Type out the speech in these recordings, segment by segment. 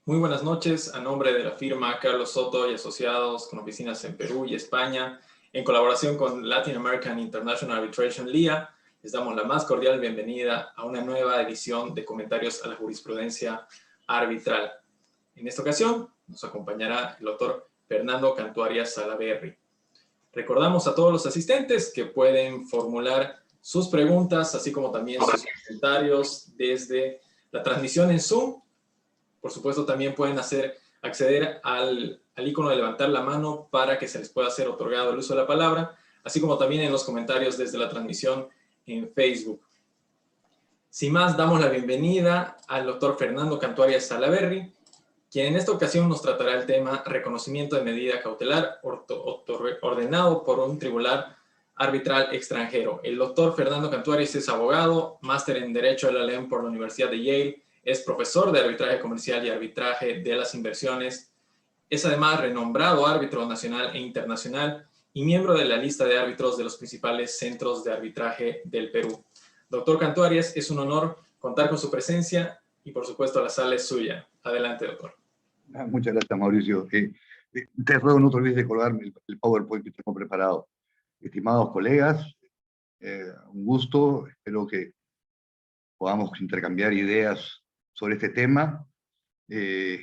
Muy buenas noches. A nombre de la firma Carlos Soto y Asociados, con oficinas en Perú y España, en colaboración con Latin American International Arbitration LIA, les damos la más cordial bienvenida a una nueva edición de Comentarios a la Jurisprudencia Arbitral. En esta ocasión nos acompañará el doctor Fernando Cantuarias Salaverry. Recordamos a todos los asistentes que pueden formular sus preguntas, así como también sus comentarios desde la transmisión en Zoom. Por supuesto, también pueden acceder al icono de levantar la mano para que se les pueda ser otorgado el uso de la palabra, así como también en los comentarios desde la transmisión en Facebook. Sin más, damos la bienvenida al doctor Fernando Cantuarias Salaverry, quien en esta ocasión nos tratará el tema reconocimiento de medida cautelar ordenado por un tribunal arbitral extranjero. El doctor Fernando Cantuarias es abogado, máster en Derecho de la Ley por la Universidad de Yale, es profesor de arbitraje comercial y arbitraje de las inversiones, es además renombrado árbitro nacional e internacional y miembro de la lista de árbitros de los principales centros de arbitraje del Perú. Doctor Cantuarias, es un honor contar con su presencia y por supuesto la sala es suya. Adelante, doctor. Muchas gracias, Mauricio. Te ruego no te olvides de colgarme el PowerPoint que tengo preparado. Estimados colegas, un gusto. Espero que podamos intercambiar ideas sobre este tema. Y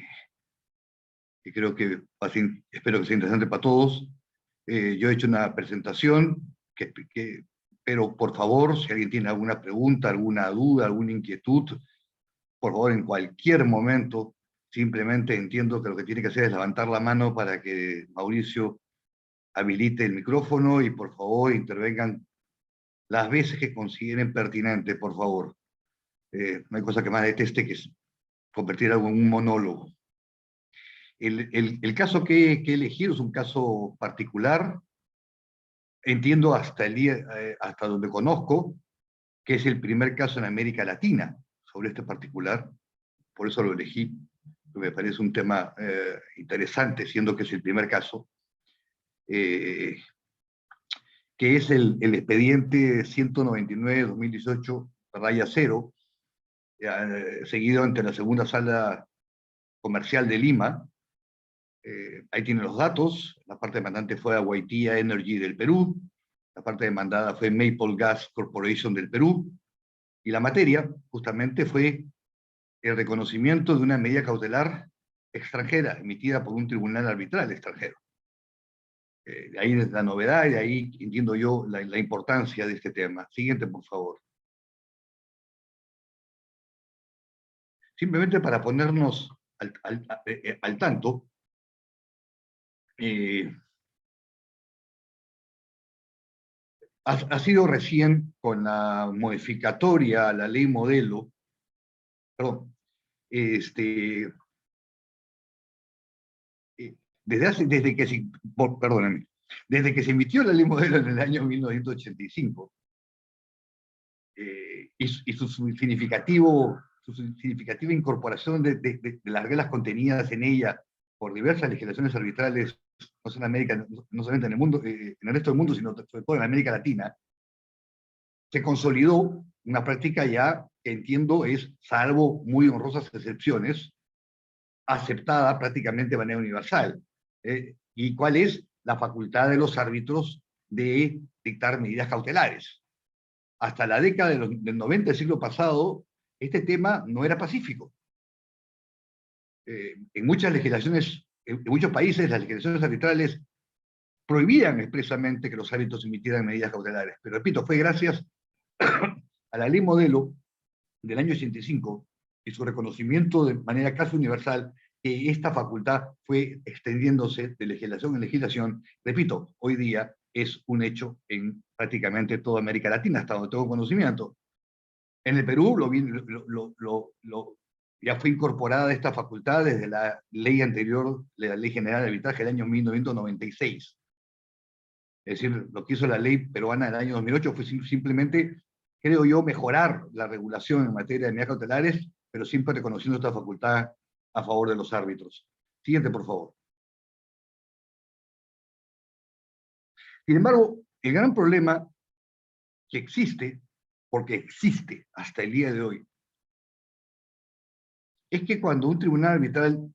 creo que espero que sea interesante para todos. Yo he hecho una presentación, pero por favor, si alguien tiene alguna pregunta, alguna duda, alguna inquietud, por favor, en cualquier momento, simplemente entiendo que lo que tiene que hacer es levantar la mano para que Mauricio habilite el micrófono y por favor intervengan las veces que consideren pertinente, por favor. No hay cosa que más deteste que es convertir algo en un monólogo. El caso que he elegido es un caso particular. Entiendo hasta donde conozco, que es el primer caso en América Latina sobre este particular. Por eso lo elegí. Me parece un tema interesante, siendo que es el primer caso, que es el expediente 199-2018-0, seguido ante la segunda sala comercial de Lima. Ahí tienen los datos. La parte demandante fue Aguaitía Energy del Perú, la parte demandada fue Maple Gas Corporation del Perú, y la materia justamente fue el reconocimiento de una medida cautelar extranjera emitida por un tribunal arbitral extranjero. De ahí es la novedad y de ahí entiendo yo la importancia de este tema. Siguiente, por favor. Simplemente para ponernos al tanto, ha sido recién con la modificatoria a la ley modelo, perdón, desde que se emitió la ley modelo en el año 1985, y su significativa incorporación de las reglas contenidas en ella por diversas legislaciones arbitrales, no solo en América, no solamente en el mundo, en el resto del mundo, sino sobre todo en América Latina, se consolidó una práctica ya que entiendo es, salvo muy honrosas excepciones, aceptada prácticamente de manera universal. ¿Y cuál es la facultad de los árbitros de dictar medidas cautelares? Hasta la década del 90 del siglo pasado, este tema no era pacífico. En muchas legislaciones, en muchos países, las legislaciones arbitrales prohibían expresamente que los árbitros emitieran medidas cautelares. Pero repito, fue gracias a la ley modelo del año 85 y su reconocimiento de manera casi universal que esta facultad fue extendiéndose de legislación en legislación. Repito, hoy día es un hecho en prácticamente toda América Latina, hasta donde tengo conocimiento. En el Perú ya fue incorporada esta facultad desde la ley anterior, la Ley General de Arbitraje del año 1996. Es decir, lo que hizo la ley peruana del año 2008 fue simplemente, creo yo, mejorar la regulación en materia de medidas cautelares, pero siempre reconociendo esta facultad a favor de los árbitros. Siguiente, por favor. Sin embargo, el gran problema que existe, porque existe hasta el día de hoy, es que cuando un tribunal arbitral,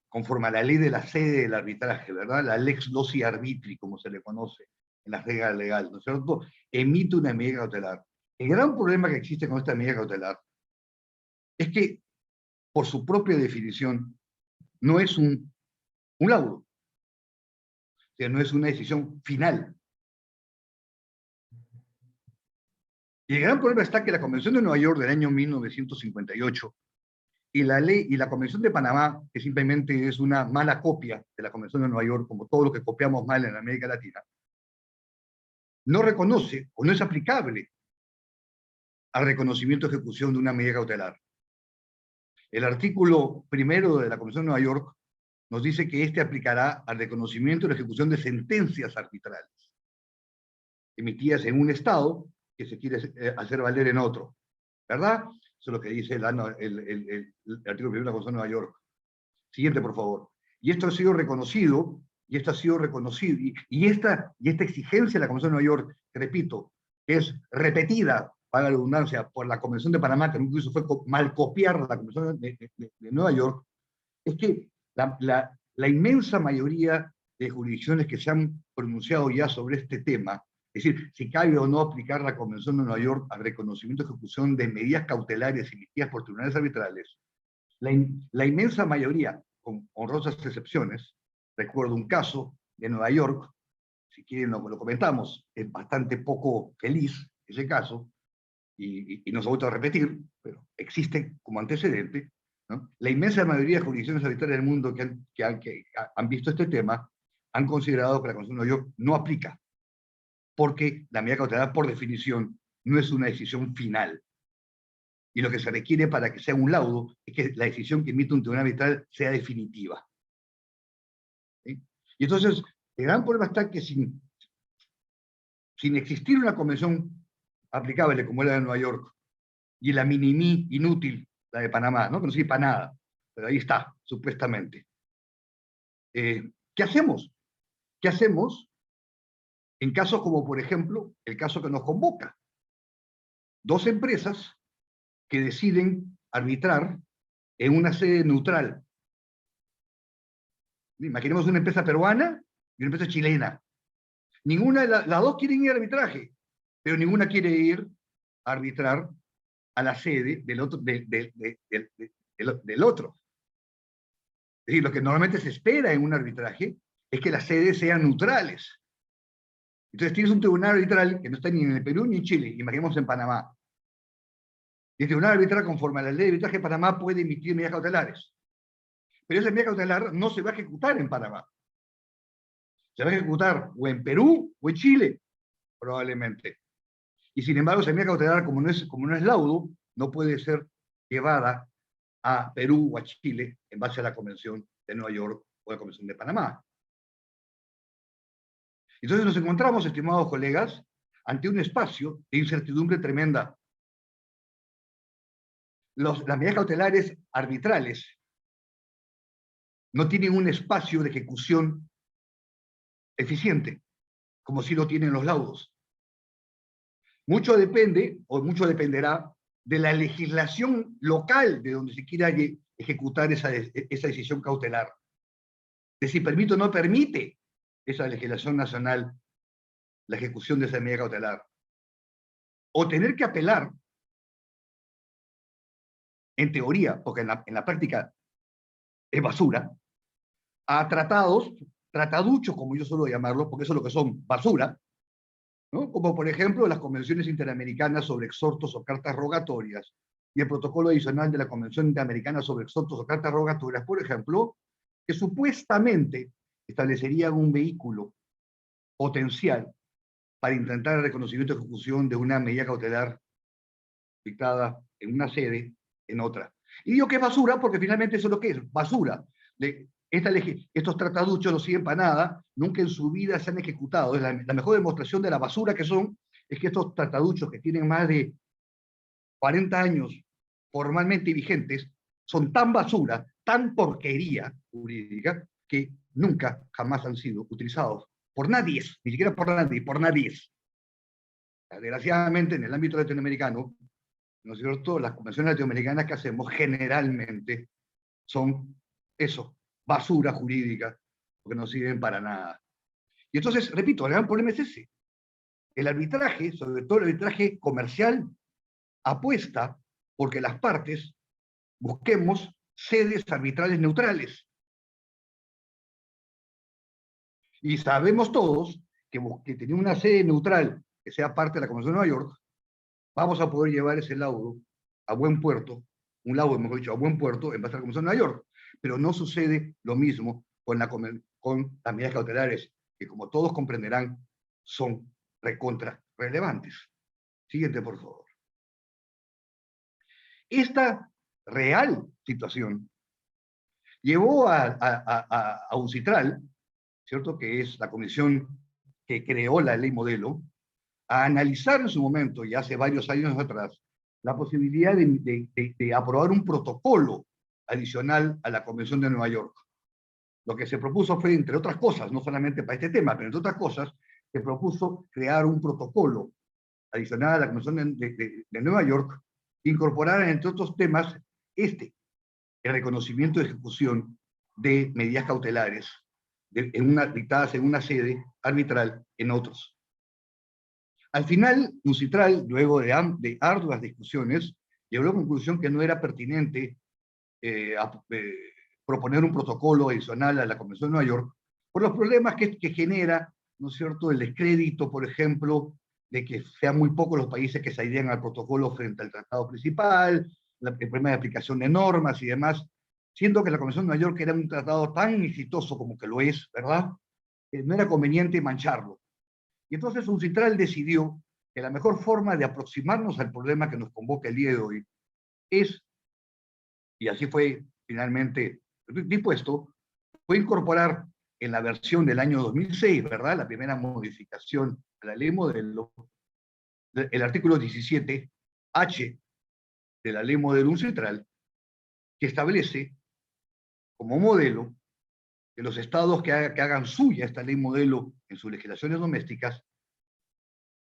conforme a la ley de la sede del arbitraje, ¿verdad? La lex loci arbitri, como se le conoce en las reglas legales, ¿no es cierto?, emite una medida cautelar. El gran problema que existe con esta medida cautelar es que, por su propia definición, no es un laudo, o sea, no es una decisión final. Y el gran problema está que la Convención de Nueva York del año 1958 y la ley y la Convención de Panamá, que simplemente es una mala copia de la Convención de Nueva York, como todo lo que copiamos mal en América Latina, no reconoce o no es aplicable al reconocimiento de ejecución de una medida cautelar. El artículo primero de la Convención de Nueva York nos dice que este aplicará al reconocimiento y la ejecución de sentencias arbitrales emitidas en un estado que se quiere hacer valer en otro, ¿verdad? Eso es lo que dice el artículo primero de la Constitución de Nueva York. Siguiente, por favor. Y esto ha sido reconocido, y esta exigencia de la Convención de Nueva York, que repito, es repetida, para la redundancia, por la Convención de Panamá, que incluso fue mal copiar la Convención de Nueva York, es que la inmensa mayoría de jurisdicciones que se han pronunciado ya sobre este tema, es decir, si cabe o no aplicar la Convención de Nueva York al reconocimiento y ejecución de medidas cautelares emitidas por tribunales arbitrales, la inmensa mayoría, con honrosas excepciones, recuerdo un caso de Nueva York, si quieren lo comentamos, es bastante poco feliz ese caso, y no se ha vuelto a repetir, pero existe como antecedente, ¿no? La inmensa mayoría de jurisdicciones arbitrales del mundo que han visto este tema han considerado que la Constitución de Nueva York no aplica, porque la medida cautelar, por definición, no es una decisión final. Y lo que se requiere para que sea un laudo es que la decisión que emite un tribunal arbitral sea definitiva. ¿Sí? Y entonces, el gran problema está que sin existir una convención aplicable como la de Nueva York, y la minimí inútil, la de Panamá, ¿no? Que no sirve para nada, pero ahí está, supuestamente. ¿Qué hacemos? ¿Qué hacemos en casos como, por ejemplo, el caso que nos convoca? Dos empresas que deciden arbitrar en una sede neutral. Imaginemos una empresa peruana y una empresa chilena. Ninguna de las dos quieren ir a arbitraje, pero ninguna quiere ir a arbitrar a la sede del otro. Del otro. Es decir, lo que normalmente se espera en un arbitraje es que las sedes sean neutrales. Entonces tienes un tribunal arbitral que no está ni en el Perú ni en Chile, imaginemos en Panamá. Y el tribunal arbitral, conforme a la ley de arbitraje de Panamá, puede emitir medidas cautelares. Pero esa medida cautelar no se va a ejecutar en Panamá. Se va a ejecutar o en Perú o en Chile, probablemente. Y sin embargo, esa medida cautelar, como no es laudo, no puede ser llevada a Perú o a Chile en base a la Convención de Nueva York o la Convención de Panamá. Entonces nos encontramos, estimados colegas, ante un espacio de incertidumbre tremenda. Las medidas cautelares arbitrales no tienen un espacio de ejecución eficiente, como si lo tienen los laudos. Mucho depende, o mucho dependerá, de la legislación local de donde se quiera ejecutar esa decisión cautelar. De si permite o no permite esa legislación nacional la ejecución de esa medida cautelar. O tener que apelar, en teoría, porque en la práctica es basura, a trataduchos, como yo suelo llamarlos, porque eso es lo que son, basura, ¿no? Como por ejemplo las convenciones interamericanas sobre exhortos o cartas rogatorias, y el protocolo adicional de la Convención Interamericana sobre exhortos o cartas rogatorias, por ejemplo, que supuestamente establecerían un vehículo potencial para intentar el reconocimiento y ejecución de una medida cautelar dictada en una sede en otra. Y digo que es basura porque finalmente eso es lo que es, basura. Estos trataduchos no sirven para nada, nunca en su vida se han ejecutado. La mejor demostración de la basura que son es que estos trataduchos que tienen más de 40 años formalmente vigentes son tan basura, tan porquería jurídica, que nunca, jamás han sido utilizados por nadie, ni siquiera por nadie, por nadie. Desgraciadamente, en el ámbito latinoamericano, ¿no es cierto? Las convenciones latinoamericanas que hacemos generalmente son eso, basura jurídica, porque no sirven para nada. Y entonces, repito, el gran problema es ese. El arbitraje, sobre todo el arbitraje comercial, apuesta porque las partes busquemos sedes arbitrales neutrales. Y sabemos todos que tener una sede neutral que sea parte de la Convención de Nueva York, vamos a poder llevar ese laudo a buen puerto, un laudo, mejor dicho, a buen puerto en base a la Convención de Nueva York. Pero no sucede lo mismo con las medidas cautelares, que como todos comprenderán, son recontra relevantes. Siguiente, por favor. Esta real situación llevó a UNCITRAL, ¿cierto?, que es la comisión que creó la ley modelo, a analizar en su momento, y hace varios años atrás, la posibilidad de aprobar un protocolo adicional a la Convención de Nueva York. Lo que se propuso fue, entre otras cosas, no solamente para este tema, pero entre otras cosas, se propuso crear un protocolo adicional a la Convención de Nueva York, que incorporara, entre otros temas, el reconocimiento de ejecución de medidas cautelares dictadas en una sede arbitral en otros. Al final, UNCITRAL, luego de arduas discusiones, llegó a la conclusión que no era pertinente proponer un protocolo adicional a la Convención de Nueva York, por los problemas que genera, ¿no es cierto?, el descrédito, por ejemplo, de que sean muy pocos los países que se adhieran al protocolo frente al tratado principal, el problema de aplicación de normas y demás, siendo que la Convención de Nueva York era un tratado tan exitoso como que lo es, ¿verdad? No era conveniente mancharlo. Y entonces UNCITRAL decidió que la mejor forma de aproximarnos al problema que nos convoca el día de hoy es, y así fue finalmente dispuesto, fue incorporar en la versión del año 2006, ¿verdad?, la primera modificación a la ley modelo, el artículo 17H de la ley modelo UNCITRAL, que establece como modelo que los estados que hagan suya esta ley modelo en sus legislaciones domésticas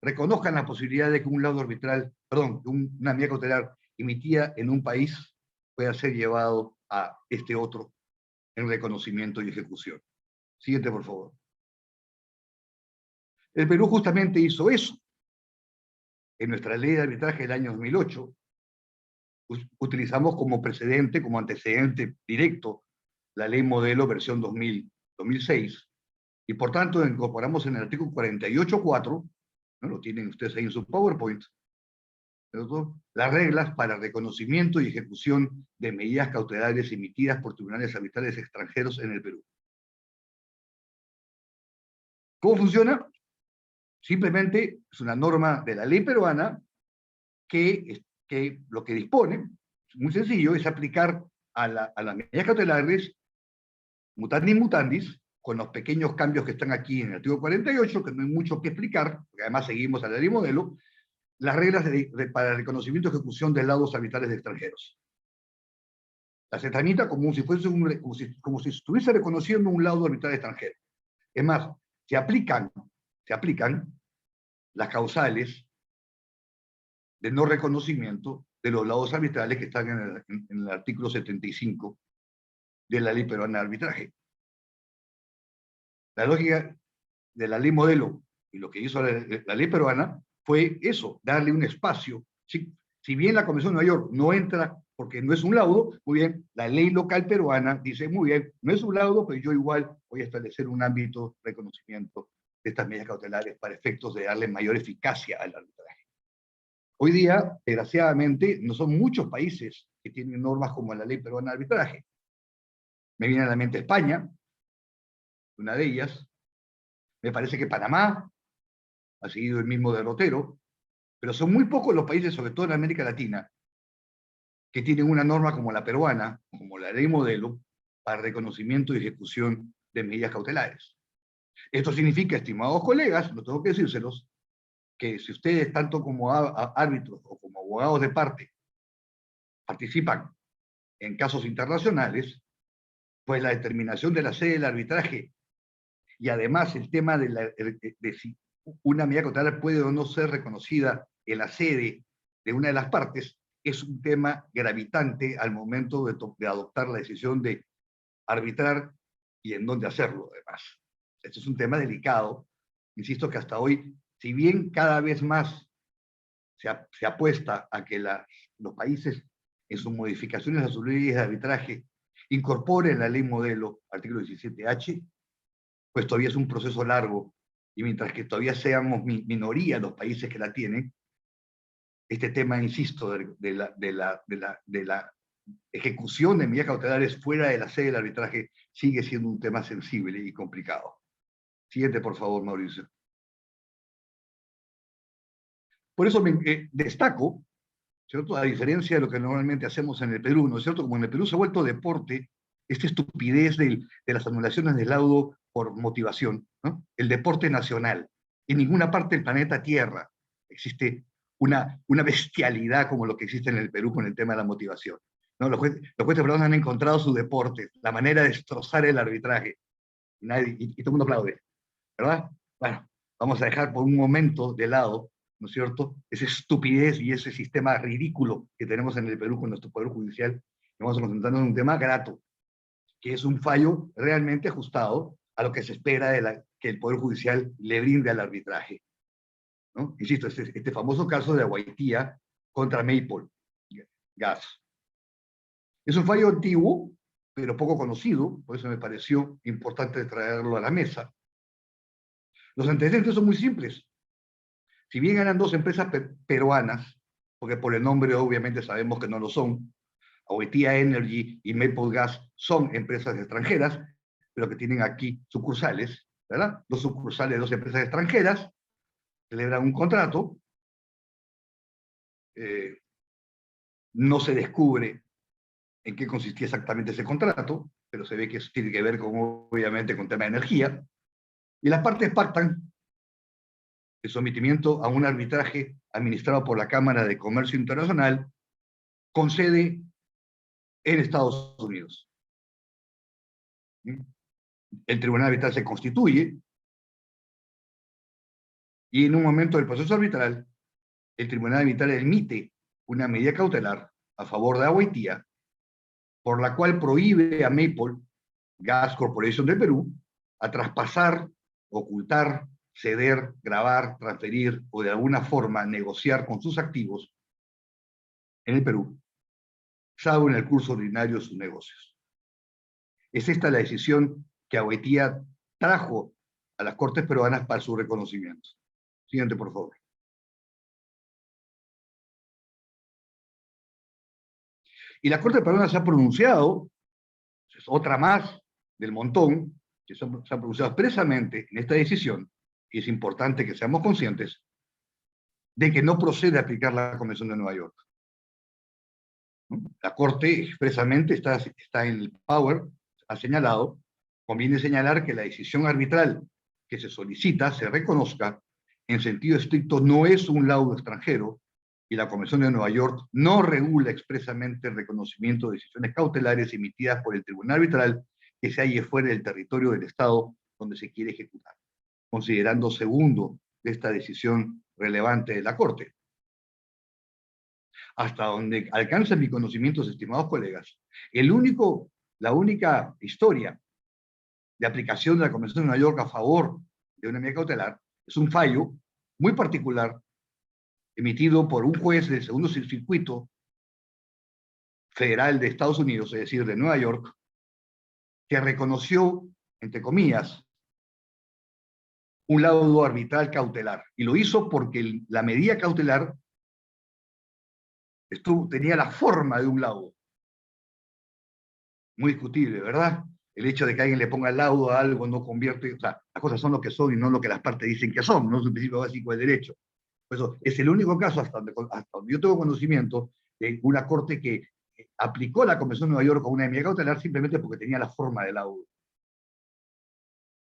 reconozcan la posibilidad de que un laudo arbitral, perdón, una medida cautelar emitida en un país pueda ser llevado a este otro en reconocimiento y ejecución. Siguiente, por favor. El Perú justamente hizo eso. En nuestra ley de arbitraje del año 2008, utilizamos como precedente, como antecedente directo, la ley modelo versión 2006, y por tanto incorporamos en el artículo 48.4, ¿no?, lo tienen ustedes ahí en su PowerPoint, ¿cierto?, las reglas para reconocimiento y ejecución de medidas cautelares emitidas por tribunales arbitrales extranjeros en el Perú. ¿Cómo funciona? Simplemente es una norma de la ley peruana que lo que dispone, muy sencillo, es aplicar a las medidas cautelares mutandis mutandis, con los pequeños cambios que están aquí en el artículo 48, que no hay mucho que explicar, porque además seguimos a la ley modelo, las reglas para el reconocimiento y ejecución de laudos arbitrales de extranjeros. Se tramita como si estuviese reconociendo un laudo arbitral extranjero. Es más, se aplican las causales de no reconocimiento de los laudos arbitrales que están en el artículo 75 de la ley peruana de arbitraje. La lógica de la ley modelo y lo que hizo la ley peruana fue eso, darle un espacio. Si bien la Convención de Nueva York no entra porque no es un laudo, muy bien, la ley local peruana dice, muy bien, no es un laudo, pero yo igual voy a establecer un ámbito de reconocimiento de estas medidas cautelares para efectos de darle mayor eficacia al arbitraje. Hoy día, desgraciadamente, no son muchos países que tienen normas como la ley peruana de arbitraje. Me viene a la mente España, una de ellas. Me parece que Panamá ha seguido el mismo derrotero, pero son muy pocos los países, sobre todo en América Latina, que tienen una norma como la peruana, como la ley modelo, para reconocimiento y ejecución de medidas cautelares. Esto significa, estimados colegas, no tengo que decírselos, que si ustedes, tanto como árbitros o como abogados de parte, participan en casos internacionales, pues la determinación de la sede del arbitraje y además el tema de si una medida cautelar puede o no ser reconocida en la sede de una de las partes es un tema gravitante al momento de adoptar la decisión de arbitrar y en dónde hacerlo, además. Este es un tema delicado. Insisto que hasta hoy, si bien cada vez más se apuesta a que los países, en sus modificaciones a sus leyes de arbitraje, incorporen la ley modelo, artículo 17H, pues todavía es un proceso largo, y mientras que todavía seamos minoría los países que la tienen, este tema, insisto, de la ejecución de medidas cautelares fuera de la sede del arbitraje sigue siendo un tema sensible y complicado. Siguiente, por favor, Mauricio. Por eso destaco, ¿cierto?, a diferencia de lo que normalmente hacemos en el Perú, ¿no es cierto? Como en el Perú se ha vuelto deporte, esta estupidez de las anulaciones del laudo por motivación, ¿no? El deporte nacional. En ninguna parte del planeta Tierra existe una bestialidad como lo que existe en el Perú con el tema de la motivación, ¿no? Los jueces peruanos han encontrado su deporte, la manera de destrozar el arbitraje. Y todo el mundo aplaude, ¿verdad? Bueno, vamos a dejar por un momento de lado, ¿no es cierto?, esa estupidez y ese sistema ridículo que tenemos en el Perú con nuestro Poder Judicial. Vamos a concentrarnos en un tema grato, que es un fallo realmente ajustado a lo que se espera que el Poder Judicial le brinde al arbitraje, ¿no? Insisto, este famoso caso de Aguaitía contra Maple Gas. Es un fallo antiguo, pero poco conocido, por eso me pareció importante traerlo a la mesa. Los antecedentes son muy simples. Si bien eran dos empresas peruanas, porque por el nombre obviamente sabemos que no lo son, Aguaitía Energy y Maple Gas son empresas extranjeras, pero que tienen aquí sucursales, ¿verdad? Dos sucursales de dos empresas extranjeras, celebran un contrato, no se descubre en qué consistía exactamente ese contrato, pero se ve que eso tiene que ver obviamente con tema de energía, y las partes pactan el sometimiento a un arbitraje administrado por la Cámara de Comercio Internacional con sede en Estados Unidos. El tribunal arbitral se constituye y en un momento del proceso arbitral, el tribunal arbitral emite una medida cautelar a favor de Aguaitía, por la cual prohíbe a Maple Gas Corporation de Perú a traspasar, ocultar, ceder, grabar, transferir o de alguna forma negociar con sus activos en el Perú, salvo en el curso ordinario de sus negocios. Es esta la decisión que Aguaitía trajo a las Cortes peruanas para su reconocimiento. Siguiente, por favor. Y la Corte peruana se ha pronunciado, es otra más del montón, que se ha pronunciado expresamente en esta decisión, y es importante que seamos conscientes de que no procede a aplicar la Convención de Nueva York. La Corte expresamente está en el power, ha señalado, conviene señalar que la decisión arbitral que se solicita se reconozca, en sentido estricto no es un laudo extranjero, y la Convención de Nueva York no regula expresamente el reconocimiento de decisiones cautelares emitidas por el tribunal arbitral que se halle fuera del territorio del Estado donde se quiere ejecutar, considerando segundo de esta decisión relevante de la Corte. Hasta donde alcanzan mis conocimientos, estimados colegas, la única historia de aplicación de la Convención de Nueva York a favor de una medida cautelar es un fallo muy particular emitido por un juez del segundo circuito federal de Estados Unidos, es decir, de Nueva York, que reconoció, entre comillas, un laudo arbitral cautelar. Y lo hizo porque la medida cautelar tenía la forma de un laudo. Muy discutible, ¿verdad? El hecho de que alguien le ponga laudo a algo no convierte, o sea, las cosas son lo que son y no lo que las partes dicen que son, no es un principio básico del derecho. Por eso, es el único caso hasta donde yo tengo conocimiento de una corte que aplicó la Convención de Nueva York con una medida cautelar simplemente porque tenía la forma del laudo.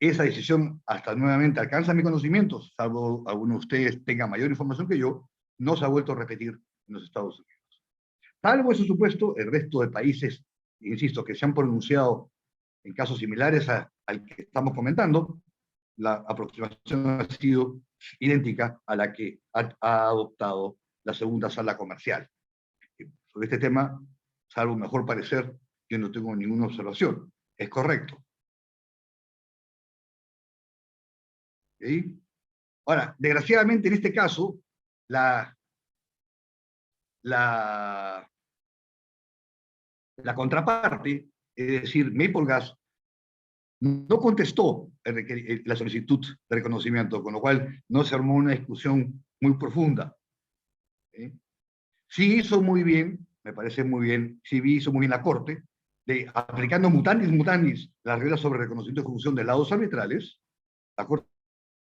Esa decisión, hasta nuevamente alcanza mis conocimientos, salvo alguno de ustedes tenga mayor información que yo, no se ha vuelto a repetir en los Estados Unidos. Salvo ese supuesto, el resto de países, insisto, que se han pronunciado en casos similares al que estamos comentando, la aproximación ha sido idéntica a la que ha adoptado la segunda sala comercial. Sobre este tema, salvo mejor parecer, yo no tengo ninguna observación. Es correcto. ¿Sí? Ahora, desgraciadamente en este caso, la contraparte, es decir, Maple Gas, no contestó la solicitud de reconocimiento, con lo cual no se armó una discusión muy profunda. ¿Sí? Sí hizo muy bien, me parece muy bien, sí hizo muy bien la Corte, aplicando mutandis las reglas sobre reconocimiento y ejecución de laudos arbitrales. La Corte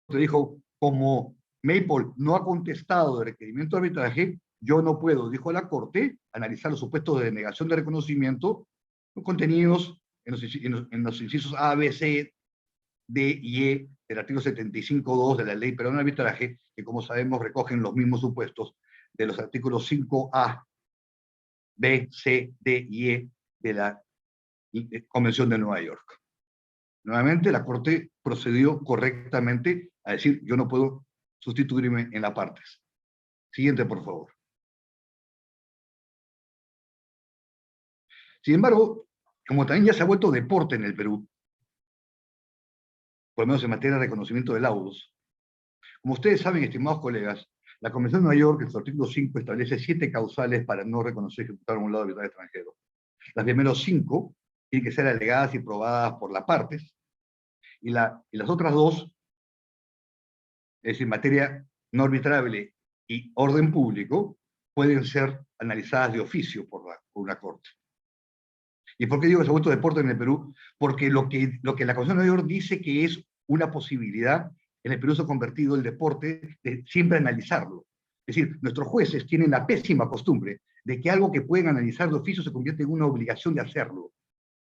dijo, como Maple no ha contestado el requerimiento de arbitraje, yo no puedo, dijo la Corte, analizar los supuestos de denegación de reconocimiento contenidos en los incisos A, B, C, D y E del artículo 75.2 de la Ley Peruana de Arbitraje, que como sabemos recogen los mismos supuestos de los artículos 5A, B, C, D y E de la Convención de Nueva York. Nuevamente, la Corte procedió correctamente a decir, yo no puedo sustituirme en las partes. Siguiente, por favor. Sin embargo, como también ya se ha vuelto deporte en el Perú, por lo menos en materia de reconocimiento de laudos, como ustedes saben, estimados colegas, la Convención de Nueva York, en su artículo 5, establece 7 causales para no reconocer y ejecutar un laudo arbitral extranjero. Las primeras 5 tienen que ser alegadas y probadas por las partes, y las otras 2, es decir, materia no arbitrable y orden público, pueden ser analizadas de oficio por una corte. ¿Y por qué digo que se ha vuelto deporte en el Perú? Porque lo que la Constitución de Nueva York dice que es una posibilidad, en el Perú se ha convertido el deporte de siempre analizarlo. Es decir, nuestros jueces tienen la pésima costumbre de que algo que pueden analizar de oficio se convierte en una obligación de hacerlo.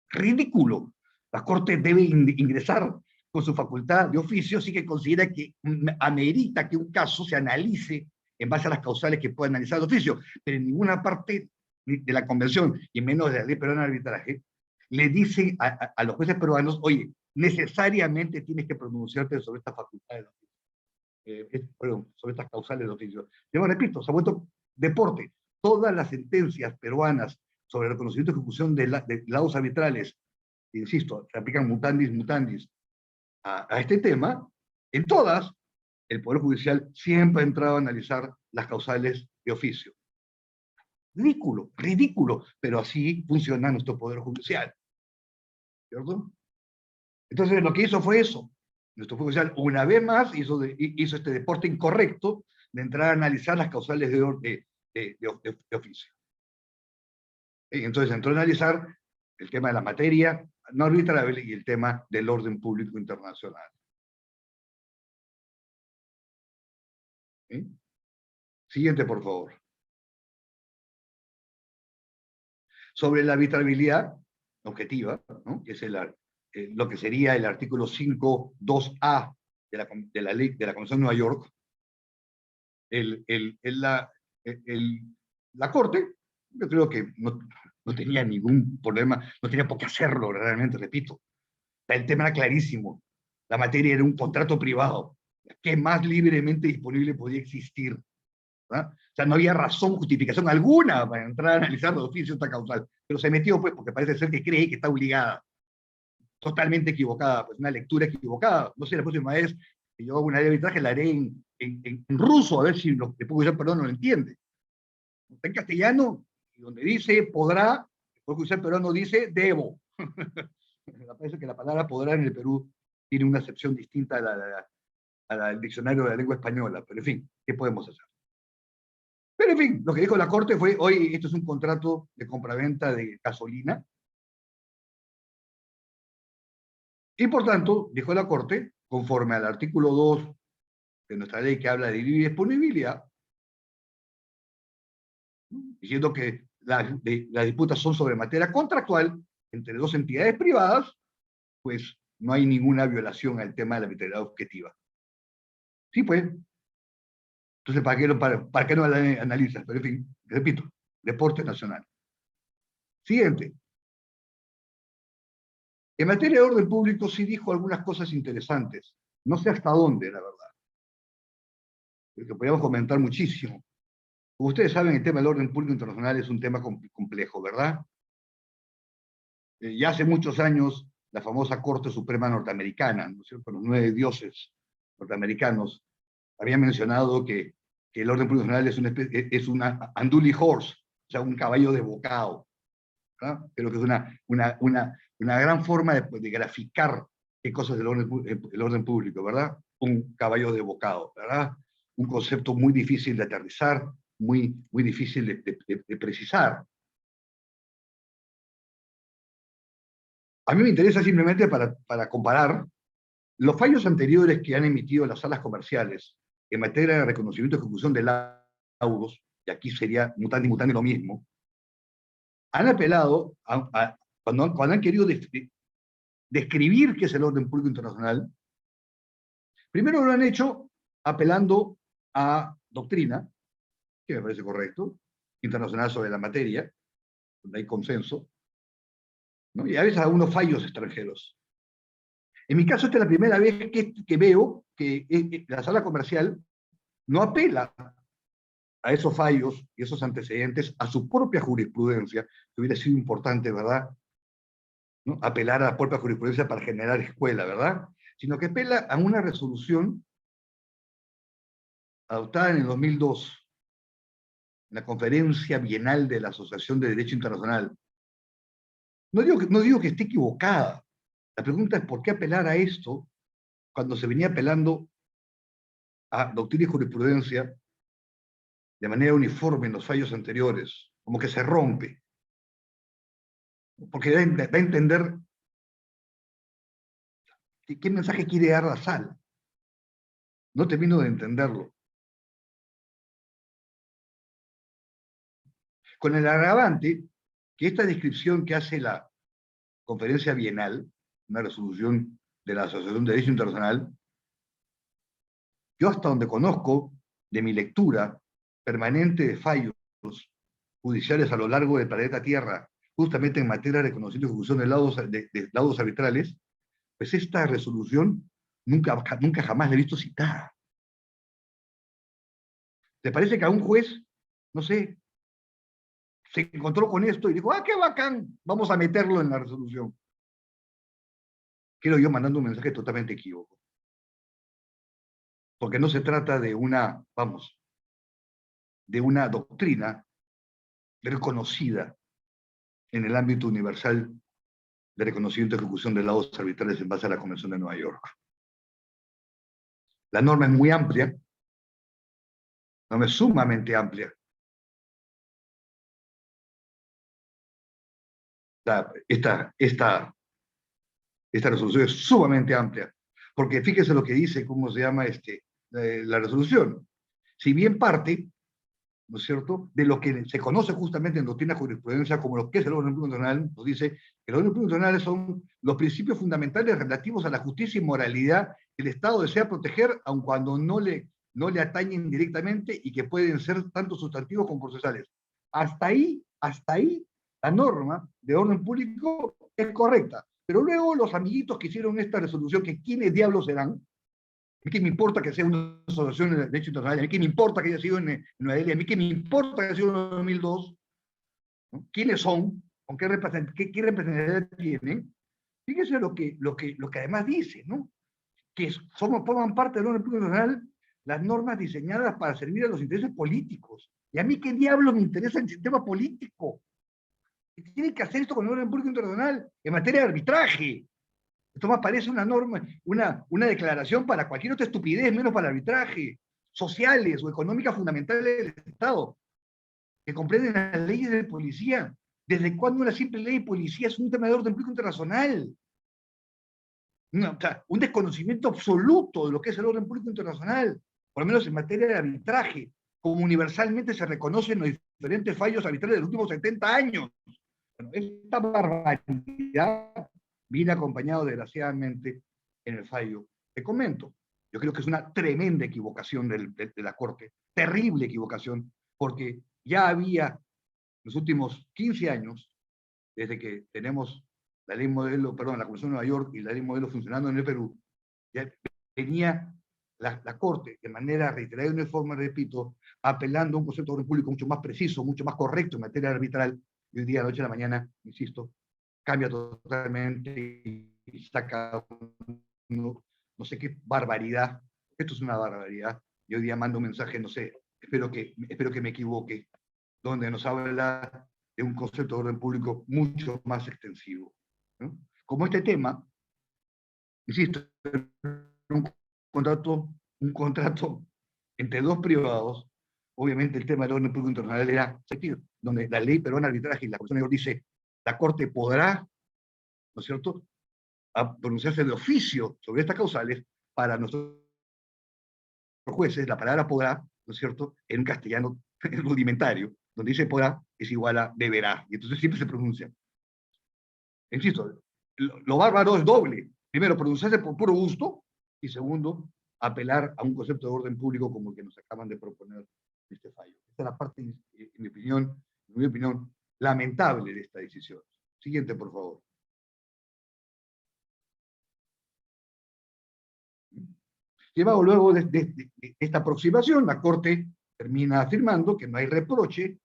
Ridículo. La Corte debe ingresar con su facultad de oficio, sí que considera que amerita que un caso se analice en base a las causales que pueda analizar de oficio, pero en ninguna parte de la Convención, y menos de la Ley Peruana de Arbitraje, le dice a los jueces peruanos, oye, necesariamente tienes que pronunciarte sobre esta facultad de oficio, perdón, sobre estas causales de oficio. Yo repito, se ha vuelto deporte. Todas las sentencias peruanas sobre el reconocimiento y ejecución de laudos arbitrales, insisto, se aplican mutandis a este tema, en todas, el Poder Judicial siempre ha entrado a analizar las causales de oficio. Ridículo, ridículo, pero así funciona nuestro Poder Judicial. ¿Cierto? Entonces lo que hizo fue eso. Nuestro Poder Judicial, una vez más, hizo este deporte incorrecto de entrar a analizar las causales de oficio. Entonces entró a analizar el tema de la materia no arbitrable y el tema del orden público internacional. ¿Sí? Siguiente, por favor. Sobre la arbitrabilidad objetiva, ¿no? Que es lo que sería el artículo 5.2a de la ley de la Convención de Nueva York, la Corte, yo creo que no tenía ningún problema, no tenía por qué hacerlo realmente, repito. El tema era clarísimo. La materia era un contrato privado, que más libremente disponible podía existir. ¿verdad? O sea, no había razón, justificación alguna para entrar a analizar los oficios esta causal. Pero se metió, pues, porque parece ser que cree que está obligada. Totalmente equivocada, pues una lectura equivocada. No sé, la próxima vez que yo hago una ley de arbitraje la haré en ruso, a ver si le puedo decir perdón, no lo entiende. Está en castellano, y donde dice podrá, porque usted peruano dice debo. Me parece que la palabra podrá en el Perú tiene una acepción distinta al diccionario de la lengua española, pero en fin, ¿qué podemos hacer? Pero en fin, lo que dijo la Corte fue, oye, esto es un contrato de compraventa de gasolina, y por tanto, dijo la Corte, conforme al artículo 2 de nuestra ley que habla de libre disponibilidad, diciendo que las disputas son sobre materia contractual entre dos entidades privadas, pues no hay ninguna violación al tema de la arbitrariedad objetiva. Sí, pues. Entonces, ¿para qué no la analizas? Pero en fin, repito, deporte nacional. Siguiente. En materia de orden público sí dijo algunas cosas interesantes. No sé hasta dónde, la verdad. Porque podríamos comentar muchísimo. Como ustedes saben, el tema del orden público internacional es un tema complejo, ¿verdad? Ya hace muchos años, la famosa Corte Suprema norteamericana, ¿no es cierto?, los 9 dioses norteamericanos, había mencionado que el orden público internacional es una unduly horse, o sea, un caballo de bocado, ¿verdad? Creo que es una gran forma de graficar qué cosas es el orden público, ¿verdad? Un caballo de bocado, ¿verdad? Un concepto muy difícil de aterrizar, muy difícil de precisar. A mí me interesa simplemente para comparar los fallos anteriores que han emitido las salas comerciales en materia de reconocimiento y ejecución de laudos, y aquí sería mutante y mutante lo mismo, han apelado, cuando han querido describir qué es el orden público internacional, primero lo han hecho apelando a doctrina, que me parece correcto, internacional sobre la materia, donde hay consenso, ¿no? Y a veces a unos fallos extranjeros. En mi caso, esta es la primera vez que veo que la sala comercial no apela a esos fallos y esos antecedentes a su propia jurisprudencia, que hubiera sido importante, ¿verdad?, ¿no?, apelar a la propia jurisprudencia para generar escuela, ¿verdad?, sino que apela a una resolución adoptada en el 2002, en la Conferencia Bienal de la Asociación de Derecho Internacional. No digo que esté equivocada. La pregunta es por qué apelar a esto cuando se venía apelando a doctrina y jurisprudencia de manera uniforme en los fallos anteriores, como que se rompe. Porque da a entender qué mensaje quiere dar la sala. No termino de entenderlo. Con el agravante que esta descripción que hace la Conferencia Bienal, una resolución de la Asociación de Derecho Internacional, yo hasta donde conozco, de mi lectura permanente de fallos judiciales a lo largo del planeta Tierra, justamente en materia de reconocimiento y ejecución de laudos arbitrales, pues esta resolución nunca jamás la he visto citada. ¿Te parece que a un juez, no sé, se encontró con esto y dijo, ¡ah, qué bacán! Vamos a meterlo en la resolución? Quiero yo mandando un mensaje totalmente equívoco. Porque no se trata de una, de una doctrina reconocida en el ámbito universal de reconocimiento y ejecución de laudos arbitrales en base a la Convención de Nueva York. La norma es muy amplia, la norma es sumamente amplia. Esta resolución es sumamente amplia, porque fíjese lo que dice, cómo se llama la resolución. Si bien parte, ¿no es cierto?, de lo que se conoce justamente en doctrina jurisprudencia como lo que es el orden público internacional, nos dice que el orden público internacional son los principios fundamentales relativos a la justicia y moralidad que el Estado desea proteger, aun cuando no le atañen directamente y que pueden ser tanto sustantivos como procesales. Hasta ahí, la norma de orden público es correcta. Pero luego los amiguitos que hicieron esta resolución, que quiénes diablos serán, a mí qué me importa que sea una asociación de derecho internacional, a mí qué me importa que haya sido en Nueva Delhi, a mí qué me importa que haya sido en 2002, ¿no? ¿Quiénes son? ¿Con qué representatividad tienen? Fíjense lo que además dice, ¿no? Que forman parte del orden público internacional las normas diseñadas para servir a los intereses políticos. Y a mí qué diablos me interesa el sistema político. Tienen que hacer esto con el orden público internacional en materia de arbitraje. Esto me parece una norma, una declaración para cualquier otra estupidez, menos para el arbitraje, sociales o económicas fundamentales del Estado, que comprenden las leyes de policía. ¿Desde cuándo una simple ley de policía es un tema de orden público internacional? O sea, un desconocimiento absoluto de lo que es el orden público internacional, por lo menos en materia de arbitraje, como universalmente se reconocen los diferentes fallos arbitrales de los últimos 70 años. Bueno, esta barbaridad viene acompañado, desgraciadamente, en el fallo que comento. Yo creo que es una tremenda equivocación de la Corte, terrible equivocación, porque ya había, los últimos 15 años, desde que tenemos la ley modelo, perdón, la Convención de Nueva York y la ley modelo funcionando en el Perú, ya venía la Corte, de manera reiterada y uniforme, repito, apelando a un concepto de orden público mucho más preciso, mucho más correcto en materia arbitral, y hoy día, de la noche a la mañana, insisto, cambia totalmente y saca no sé qué barbaridad. Esto es una barbaridad. Y hoy día mando un mensaje, no sé, espero que me equivoque, donde nos habla de un concepto de orden público mucho más extensivo, ¿no? Como este tema, insisto, un contrato entre dos privados, obviamente el tema del orden público internacional era donde la ley peruana de arbitraje y la Constitución dice, la Corte podrá, ¿no es cierto?, a pronunciarse de oficio sobre estas causales. Para nuestros jueces, la palabra podrá, ¿no es cierto?, en un castellano rudimentario, donde dice podrá, es igual a deberá, y entonces siempre se pronuncia. Insisto, lo bárbaro es doble. Primero, pronunciarse por puro gusto, y segundo, apelar a un concepto de orden público como el que nos acaban de proponer este fallo. Esta es la parte, en mi opinión, lamentable de esta decisión. Siguiente, por favor. Llevado luego de esta aproximación, la Corte termina afirmando que no hay reproche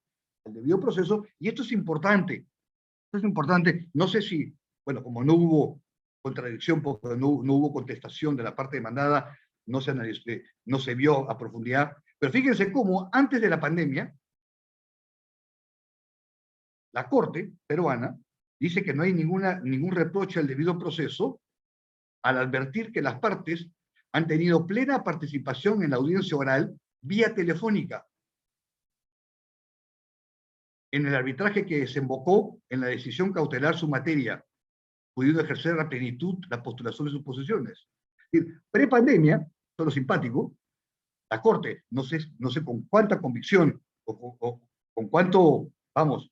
al debido proceso, y esto es importante. Esto es importante. No sé si, bueno, como no hubo contradicción, porque no hubo contestación de la parte demandada, no se vio a profundidad, pero fíjense cómo antes de la pandemia, la Corte peruana dice que no hay ningún reproche al debido proceso al advertir que las partes han tenido plena participación en la audiencia oral vía telefónica, en el arbitraje que desembocó en la decisión cautelar su materia, pudiendo ejercer a plenitud la postulación de sus posiciones. Es decir, pre-pandemia, solo simpático, la Corte, no sé con cuánta convicción o con cuánto, vamos,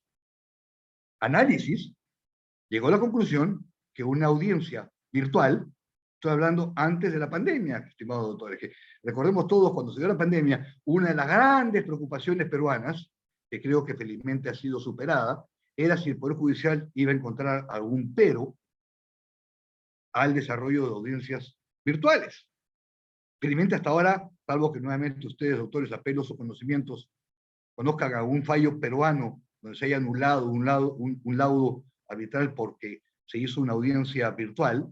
análisis, llegó a la conclusión que una audiencia virtual, estoy hablando antes de la pandemia, estimados doctores, que recordemos todos, cuando se dio la pandemia, una de las grandes preocupaciones peruanas, que creo que felizmente ha sido superada, era si el Poder Judicial iba a encontrar algún pero al desarrollo de audiencias virtuales. Felizmente hasta ahora, salvo que nuevamente ustedes, doctores, apelos o conocimientos, conozcan algún fallo peruano donde se haya anulado un laudo arbitral porque se hizo una audiencia virtual,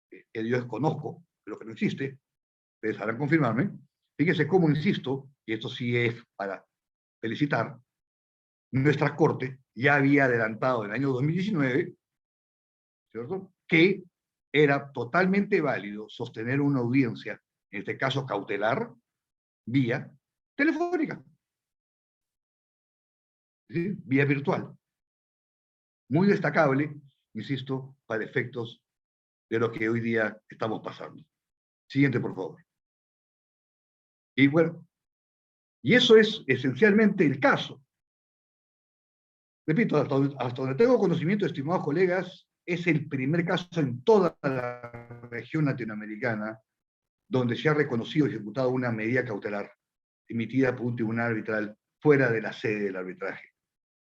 que yo desconozco, pero que no existe, ustedes sabrán confirmarme. Fíjense cómo insisto, y esto sí es para felicitar, nuestra Corte ya había adelantado en el año 2019, ¿cierto?, que era totalmente válido sostener una audiencia, en este caso cautelar, vía telefónica, ¿sí?, vía virtual. Muy destacable, insisto, para efectos de lo que hoy día estamos pasando. Siguiente, por favor. Y bueno, y eso es esencialmente el caso. Repito, hasta donde tengo conocimiento, estimados colegas, es el primer caso en toda la región latinoamericana donde se ha reconocido y ejecutado una medida cautelar emitida por un tribunal arbitral fuera de la sede del arbitraje.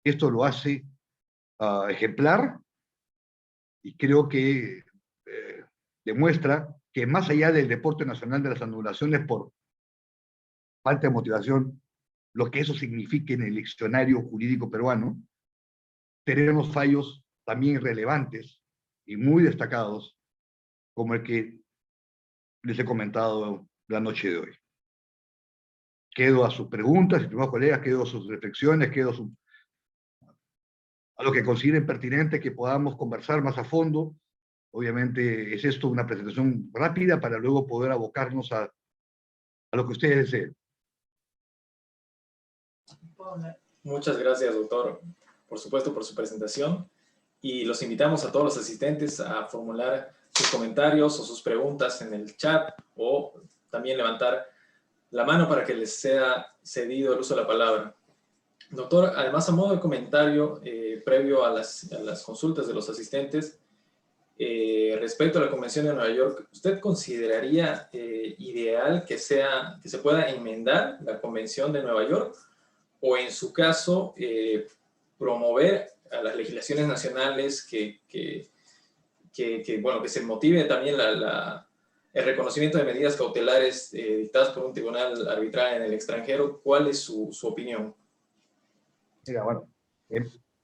Esto lo hace ejemplar y creo que demuestra que más allá del deporte nacional de las anulaciones por falta de motivación, lo que eso signifique en el diccionario jurídico peruano, tenemos fallos también relevantes y muy destacados, como el que les he comentado la noche de hoy. Quedo a sus preguntas, estimados colegas, quedo a sus reflexiones, a lo que consideren pertinente que podamos conversar más a fondo. Obviamente es esto una presentación rápida para luego poder abocarnos a lo que ustedes deseen. Muchas gracias, doctor, por supuesto, por su presentación. Y los invitamos a todos los asistentes a formular sus comentarios o sus preguntas en el chat, o también levantar la mano para que les sea cedido el uso de la palabra. Doctor, además, a modo de comentario previo a las consultas de los asistentes, respecto a la Convención de Nueva York, ¿usted consideraría ideal que se pueda enmendar la Convención de Nueva York, o en su caso promover a las legislaciones nacionales que se motive también la el reconocimiento de medidas cautelares dictadas por un tribunal arbitral en el extranjero. ¿Cuál es su opinión? Mira, bueno,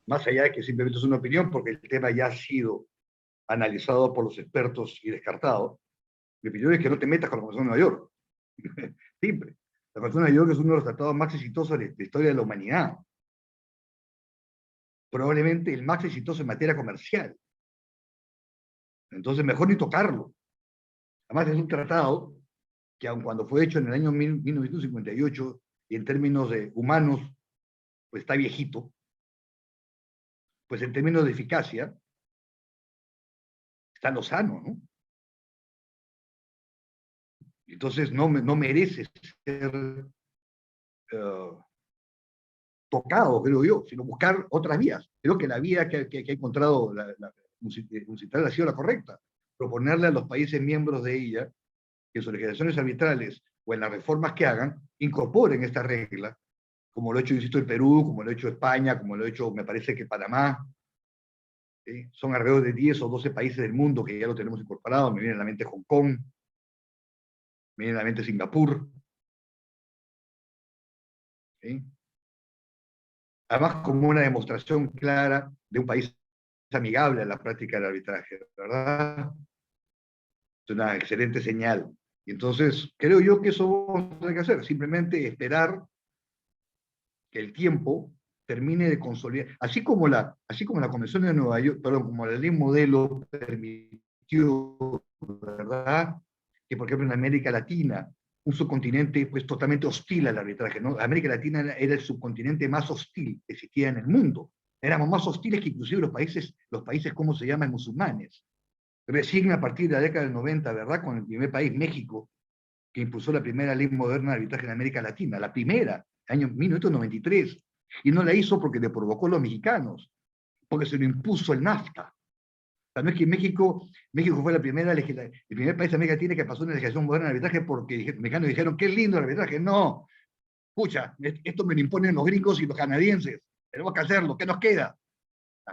más allá de que simplemente es una opinión, porque el tema ya ha sido analizado por los expertos y descartado, mi opinión es que no te metas con la Convención de Nueva York. Simple. La Convención de Nueva York es uno de los tratados más exitosos de la historia de la humanidad. Probablemente el más exitoso en materia comercial. Entonces, mejor ni tocarlo. Además, es un tratado que, aun cuando fue hecho en el año 1958, y en términos de humanos, pues está viejito, pues en términos de eficacia, está lozano, ¿no? Entonces, no merece ser tocado, creo yo, sino buscar otras vías. Creo que la vía que ha encontrado UNCITRAL ha sido la correcta. Proponerle a los países miembros de ella que en sus legislaciones arbitrales o en las reformas que hagan, incorporen esta regla, como lo ha hecho, insisto, el Perú, como lo ha hecho España, como lo ha hecho, me parece que Panamá. Son alrededor de 10 o 12 países del mundo que ya lo tenemos incorporado. Me viene a la mente Hong Kong, me viene a la mente Singapur. ¿Sí? Además, como una demostración clara de un país amigable a la práctica del arbitraje, ¿verdad? Es una excelente señal. Y entonces, creo yo que eso vamos a tener que hacer, simplemente esperar que el tiempo termine de consolidar, así como la Convención de Nueva York, perdón, como la ley modelo permitió, ¿verdad? Que por ejemplo en América Latina, un subcontinente pues totalmente hostil al arbitraje, ¿no? América Latina era el subcontinente más hostil que existía en el mundo. Éramos más hostiles que inclusive los países, ¿cómo se llaman? Musulmanes. Recién a partir de la década del 90, ¿verdad? Con el primer país, México, que impulsó la primera ley moderna de arbitraje en América Latina, la primera, año 1993, y no la hizo porque le provocó a los mexicanos, porque se lo impuso el NAFTA. O sea, no es que México fue el primer país de América Latina que pasó una legislación moderna de arbitraje porque los mexicanos dijeron, qué lindo el arbitraje. No, escucha, esto me lo imponen los gringos y los canadienses, tenemos que hacerlo, ¿qué nos queda?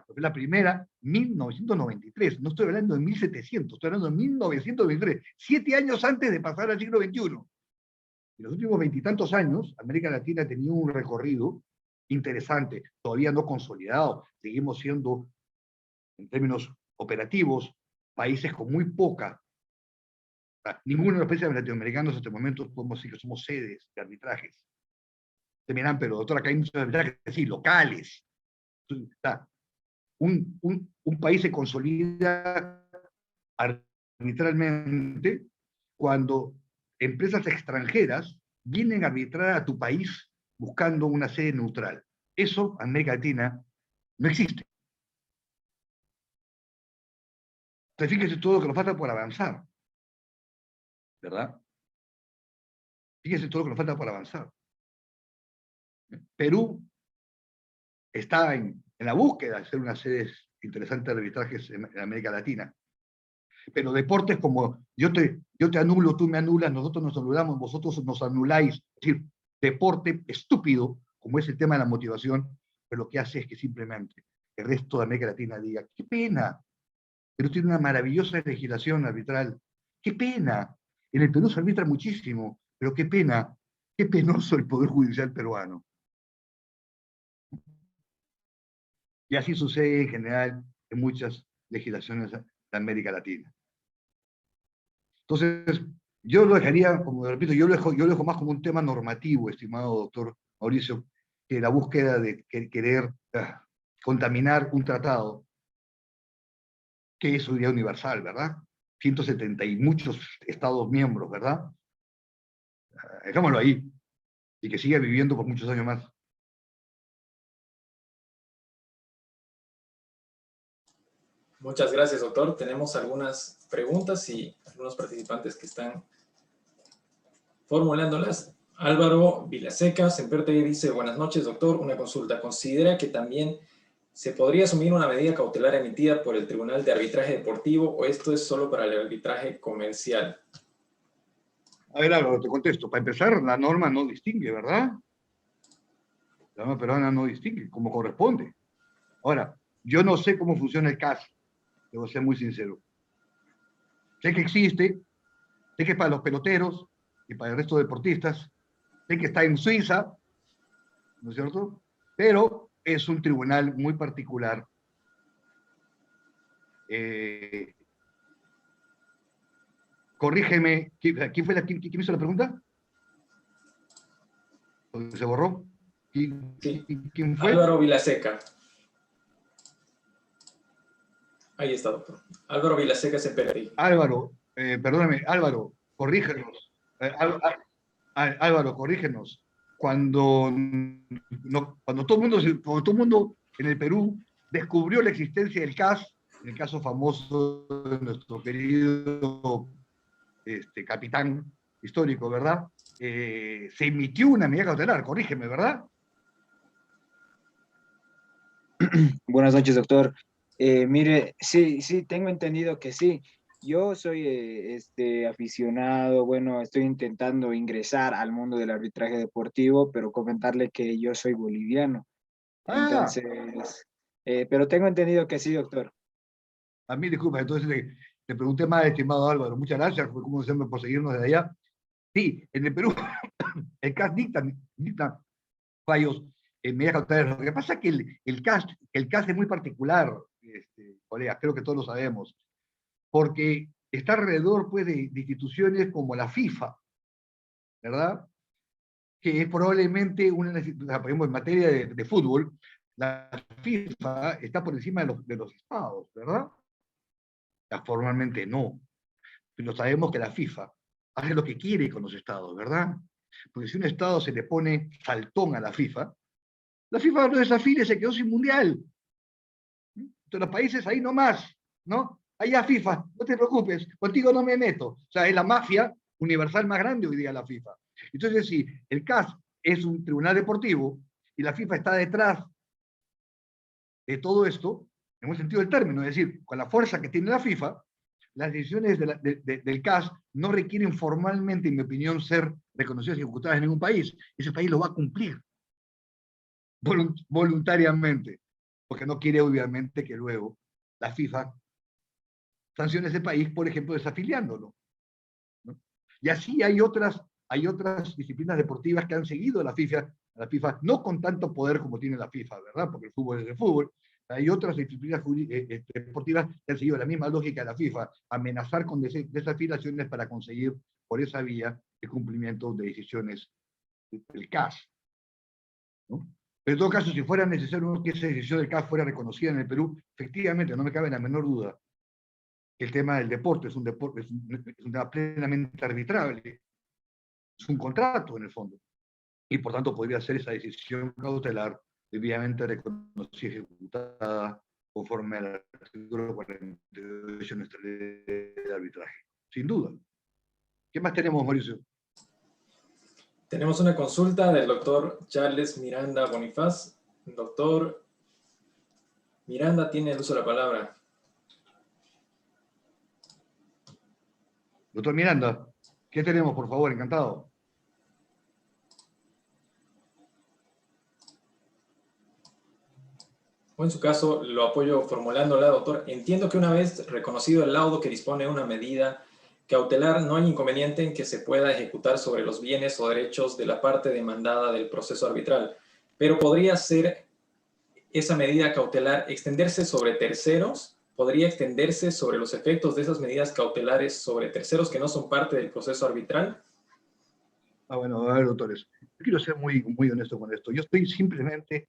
Fue la primera, 1993, no estoy hablando de 1700, estoy hablando de 1923, 7 años antes de pasar al siglo XXI. En los últimos veintitantos años, América Latina ha tenido un recorrido interesante, todavía no consolidado. Seguimos siendo, en términos operativos, países con muy poca. Ninguno de los países latinoamericanos hasta el momento podemos decir que somos sedes de arbitrajes. Se miran, pero doctor, acá hay muchos arbitrajes, sí, locales. Un país se consolida arbitralmente cuando empresas extranjeras vienen a arbitrar a tu país buscando una sede neutral. Eso en América Latina no existe. Entonces, fíjese todo lo que nos falta por avanzar, ¿verdad? Fíjese todo lo que nos falta por avanzar. Perú está en la búsqueda de hacer una sede interesante de arbitrajes en América Latina. Pero deportes como yo te anulo, tú me anulas, nosotros nos anulamos, vosotros nos anuláis, es decir, deporte estúpido, como es el tema de la motivación, pero lo que hace es que simplemente el resto de América Latina diga, qué pena, pero tiene una maravillosa legislación arbitral, qué pena, en el Perú se arbitra muchísimo, pero qué pena, qué penoso el Poder Judicial peruano. Y así sucede en general en muchas legislaciones de América Latina. Entonces, yo lo dejaría, como repito, yo lo dejo más como un tema normativo, estimado doctor Mauricio, que la búsqueda de querer contaminar un tratado que es su idea universal, ¿verdad? 170 y muchos estados miembros, ¿verdad? Dejámoslo ahí, y que siga viviendo por muchos años más. Muchas gracias, doctor. Tenemos algunas preguntas y algunos participantes que están formulándolas. Álvaro Vilaseca, Semperte, dice, buenas noches, doctor. Una consulta. ¿Considera que también se podría asumir una medida cautelar emitida por el Tribunal de Arbitraje Deportivo o esto es solo para el arbitraje comercial? A ver, Álvaro, te contesto. Para empezar, la norma no distingue, ¿verdad? La norma peruana no distingue, como corresponde. Ahora, yo no sé cómo funciona el caso, debo ser muy sincero. Sé que existe, sé que es para los peloteros y para el resto de deportistas, sé que está en Suiza, ¿no es cierto? Pero es un tribunal muy particular. Corrígeme, ¿quién hizo la pregunta? ¿Se borró? Sí, ¿Quién fue? Álvaro Vilaseca. Ahí está, doctor. Álvaro Vilaseca Semperati. Álvaro, perdóname, Álvaro, corrígenos. Álvaro, corrígenos. Cuando, cuando todo el mundo en el Perú descubrió la existencia del CAS, en el caso famoso de nuestro querido capitán histórico, ¿verdad? Se emitió una medida cautelar, corrígeme, ¿verdad? Buenas noches, doctor. Mire, sí, sí, tengo entendido que sí. Yo soy aficionado, bueno, estoy intentando ingresar al mundo del arbitraje deportivo, pero comentarle que yo soy boliviano. Ah, Entonces, pero tengo entendido que sí, doctor. a mí disculpa, entonces le pregunté más, estimado Álvaro, muchas gracias, como siempre, por seguirnos desde allá. Sí, en el Perú el CAS dicta fallos en medidas cautelares. Lo que pasa es que el CAS es muy particular, colegas, creo que todos lo sabemos, porque está alrededor pues, de instituciones como la FIFA, ¿verdad? Que es probablemente una, por ejemplo, en materia de fútbol, la FIFA está por encima de los estados, ¿verdad? Formalmente no, pero sabemos que la FIFA hace lo que quiere con los estados, ¿verdad? Porque si un estado se le pone saltón a la FIFA no desafía y se quedó sin mundial. Entonces los países ahí nomás, ¿no? Allá FIFA, no te preocupes, contigo no me meto. O sea, es la mafia universal más grande hoy día la FIFA. Entonces, si el CAS es un tribunal deportivo y la FIFA está detrás de todo esto, en un sentido del término, es decir, con la fuerza que tiene la FIFA, las decisiones del CAS no requieren formalmente, en mi opinión, ser reconocidas y ejecutadas en ningún país. Ese país lo va a cumplir voluntariamente, porque no quiere, obviamente, que luego la FIFA sancione ese país, por ejemplo, desafiliándolo, ¿no? Y así hay otras disciplinas deportivas que han seguido a la FIFA, no con tanto poder como tiene la FIFA, ¿verdad? Porque el fútbol es el fútbol. Hay otras disciplinas deportivas que han seguido la misma lógica de la FIFA, amenazar con desafilaciones para conseguir por esa vía el cumplimiento de decisiones del CAS, ¿no? Pero en todo caso, si fuera necesario que esa decisión del CAS fuera reconocida en el Perú, efectivamente, no me cabe la menor duda que el tema del deporte es un tema plenamente arbitrable, es un contrato en el fondo, y por tanto podría ser esa decisión cautelar debidamente reconocida y ejecutada conforme al artículo 48 de nuestra ley de arbitraje. Sin duda. ¿Qué más tenemos, Mauricio? Tenemos una consulta del doctor Charles Miranda Bonifaz. Doctor Miranda, tiene el uso de la palabra. Doctor Miranda, ¿qué tenemos, por favor? Encantado. O en su caso, lo apoyo formulándola, doctor. Entiendo que una vez reconocido el laudo que dispone una medida cautelar, no hay inconveniente en que se pueda ejecutar sobre los bienes o derechos de la parte demandada del proceso arbitral, pero podría ser esa medida cautelar extenderse sobre terceros, podría extenderse sobre los efectos de esas medidas cautelares sobre terceros que no son parte del proceso arbitral. Bueno, a ver, doctores, yo quiero ser muy honesto con esto. Yo estoy simplemente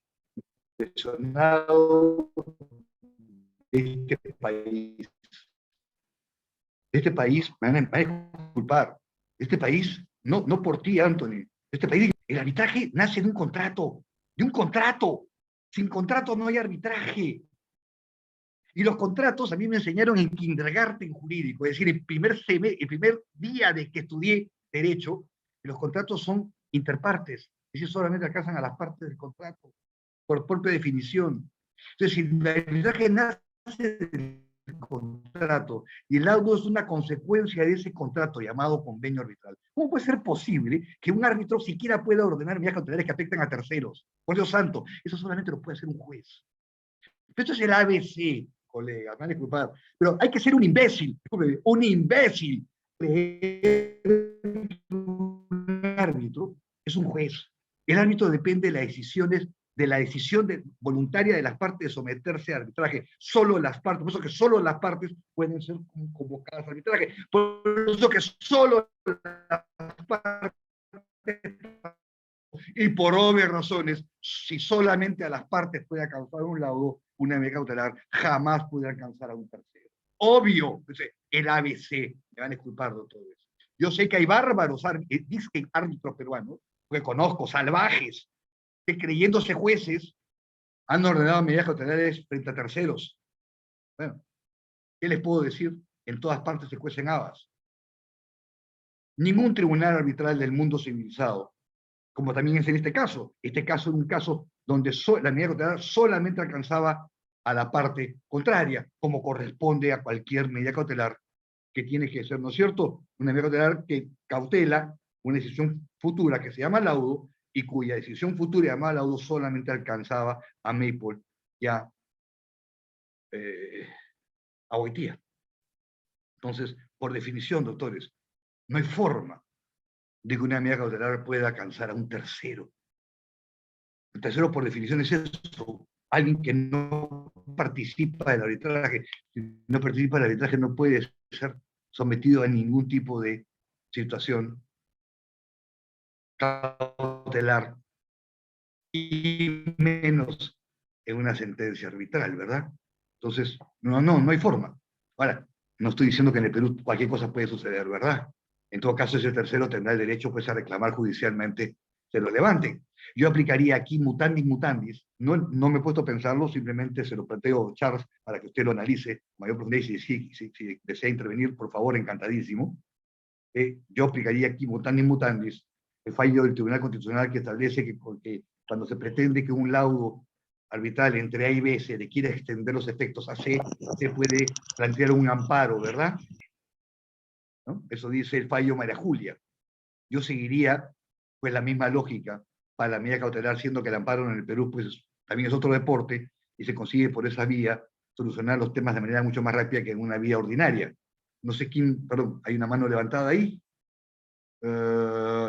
impresionado de este país. Este país, me van a disculpar, este país, no por ti, Anthony, este país, el arbitraje nace de un contrato, de un contrato. Sin contrato no hay arbitraje. Y los contratos a mí me enseñaron en kindergarten jurídico, es decir, el primer día de que estudié Derecho, que los contratos son interpartes, es decir, solamente alcanzan a las partes del contrato, por propia definición. Entonces, si el arbitraje nace del contrato y el laudo es una consecuencia de ese contrato llamado convenio arbitral, ¿cómo puede ser posible que un árbitro siquiera pueda ordenar medidas cautelares que afectan a terceros? Por Dios santo, eso solamente lo puede hacer un juez. Esto es el ABC, colega, me van a disculpar, pero hay que ser un imbécil, un imbécil un árbitro es un juez. El árbitro depende de la decisión voluntaria de las partes de someterse al arbitraje. Solo las partes, por eso que solo las partes pueden ser convocadas al arbitraje. Por eso que solo las partes, y por obvias razones, si solamente a las partes puede alcanzar un laudo, una medida cautelar jamás puede alcanzar a un tercero. Obvio, el ABC, me van a disculpar de todo eso. Yo sé que hay bárbaros árbitros peruanos, que conozco, salvajes, que creyéndose jueces han ordenado medidas cautelares frente a terceros. Bueno, ¿qué les puedo decir? En todas partes se cuecen habas. Ningún tribunal arbitral del mundo civilizado, como también es en este caso es un caso donde la medida cautelar solamente alcanzaba a la parte contraria, como corresponde a cualquier medida cautelar que tiene que ser, ¿no es cierto? Una medida cautelar que cautela una decisión futura que se llama laudo, y cuya decisión futura llamada laudo solamente alcanzaba a Maple y a Boitía. Entonces, por definición, doctores, no hay forma de que una medida cautelar pueda alcanzar a un tercero. El tercero, por definición, es eso, alguien que no participa del arbitraje. Si no participa del arbitraje no puede ser sometido a ningún tipo de situación cautelar, y menos en una sentencia arbitral, ¿verdad? Entonces, no hay forma. Ahora, no estoy diciendo que en el Perú cualquier cosa puede suceder, ¿verdad? En todo caso, ese tercero tendrá el derecho pues, a reclamar judicialmente se lo levanten. Yo aplicaría aquí mutandis mutandis, no me he puesto a pensarlo, simplemente se lo planteo, Charles, para que usted lo analice mayor profundidad, y si desea intervenir, por favor, encantadísimo. Yo aplicaría aquí mutandis mutandis el fallo del Tribunal Constitucional que establece que cuando se pretende que un laudo arbitral entre A y B se le quiera extender los efectos a C, se puede plantear un amparo, ¿verdad? ¿No? Eso dice el fallo María Julia. Yo seguiría pues la misma lógica para la medida cautelar, siendo que el amparo en el Perú pues también es otro deporte y se consigue por esa vía solucionar los temas de manera mucho más rápida que en una vía ordinaria. No sé quién, perdón, hay una mano levantada ahí.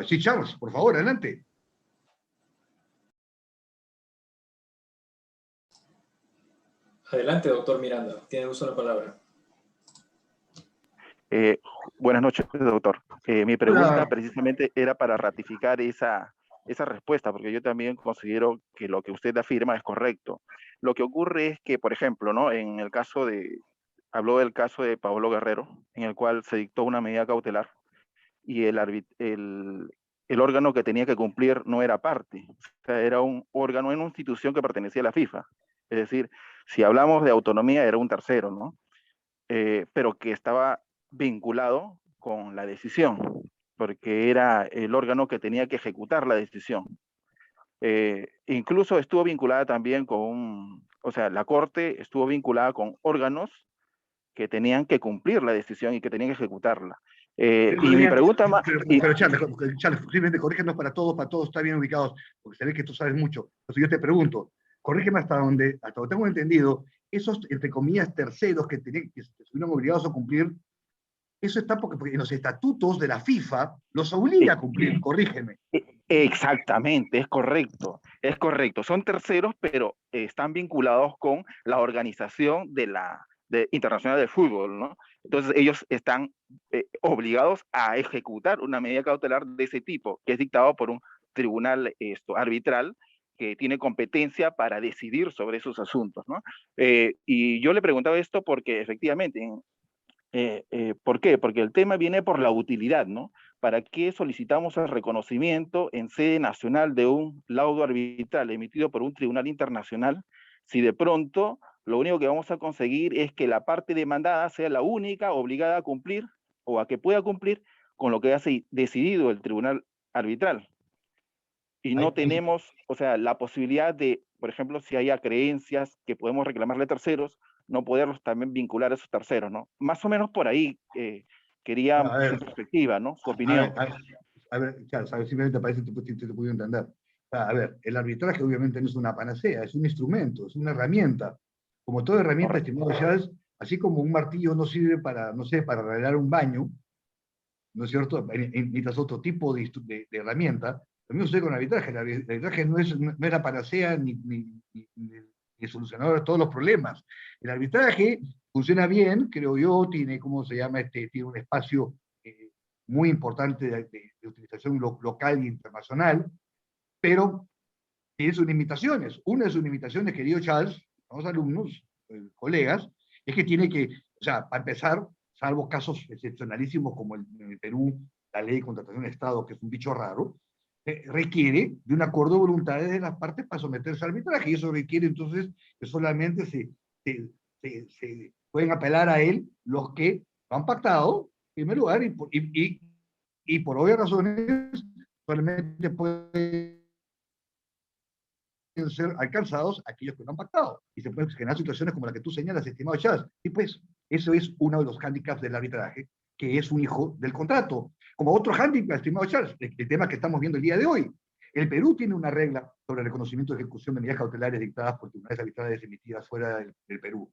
Sí, Charles, por favor, adelante. Adelante, doctor Miranda, tiene uso de la palabra. Buenas noches, doctor. Mi pregunta Hola. precisamente era para ratificar esa respuesta, porque yo también considero que lo que usted afirma es correcto. Lo que ocurre es que, por ejemplo, ¿no? En el caso habló del caso de Pablo Guerrero, en el cual se dictó una medida cautelar y el órgano que tenía que cumplir no era parte, o sea, era un órgano en una institución que pertenecía a la FIFA. Es decir, si hablamos de autonomía, era un tercero, ¿no? Pero que estaba vinculado con la decisión, porque era el órgano que tenía que ejecutar la decisión. Incluso estuvo vinculada también o sea, la Corte estuvo vinculada con órganos que tenían que cumplir la decisión y que tenían que ejecutarla. Y mi pregunta más... Pero Charles, simplemente corrígenos para todos estar bien ubicados, porque se ve que tú sabes mucho. Entonces yo te pregunto, corrígeme hasta donde tengo entendido, esos, entre comillas, terceros que estuvieron obligados a cumplir, eso está porque en los estatutos de la FIFA los obliga a cumplir, corrígeme. Exactamente, es correcto, es correcto. Son terceros, pero están vinculados con la organización internacional de fútbol, ¿no? Entonces ellos están obligados a ejecutar una medida cautelar de ese tipo, que es dictado por un tribunal arbitral que tiene competencia para decidir sobre esos asuntos, ¿no? Y yo le preguntaba esto porque efectivamente, ¿por qué? Porque el tema viene por la utilidad, ¿no? ¿Para qué solicitamos el reconocimiento en sede nacional de un laudo arbitral emitido por un tribunal internacional si de pronto lo único que vamos a conseguir es que la parte demandada sea la única obligada a cumplir o a que pueda cumplir con lo que ha decidido el tribunal arbitral? Y no tenemos, o sea, la posibilidad de, por ejemplo, si haya creencias que podemos reclamarle a terceros, no poderlos también vincular a esos terceros, ¿no? Más o menos por ahí quería su perspectiva, ¿no? Su opinión. A ver, Charles, simplemente para eso te puedo entender. A ver, el arbitraje obviamente no es una panacea, es un instrumento, es una herramienta. Como toda herramienta, estimado Charles, así como un martillo no sirve para, no sé, para arreglar un baño, ¿no es cierto? Necesitas otro tipo de herramienta. También sucede con el arbitraje. El arbitraje no es la panacea ni solucionador de todos los problemas. El arbitraje funciona bien, creo yo, tiene, ¿cómo se llama? Tiene un espacio muy importante de utilización local e internacional, pero tiene sus limitaciones. Una de sus limitaciones, querido Charles, los alumnos, colegas, es que tiene que, o sea, para empezar, salvo casos excepcionalísimos como en el Perú, la ley de contratación de Estado, que es un bicho raro, requiere de un acuerdo de voluntades de las partes para someterse al arbitraje, y eso requiere entonces que solamente se pueden apelar a él los que lo han pactado, en primer lugar, y por obvias razones, solamente pueden ser alcanzados aquellos que no han pactado. Y se pueden generar situaciones como la que tú señalas, estimado Chávez. Y pues, eso es uno de los hándicaps del arbitraje, que es un hijo del contrato. Como otro hándicap, estimado Charles, el tema que estamos viendo el día de hoy. El Perú tiene una regla sobre el reconocimiento de ejecución de medidas cautelares dictadas por tribunales arbitrales emitidas fuera del Perú.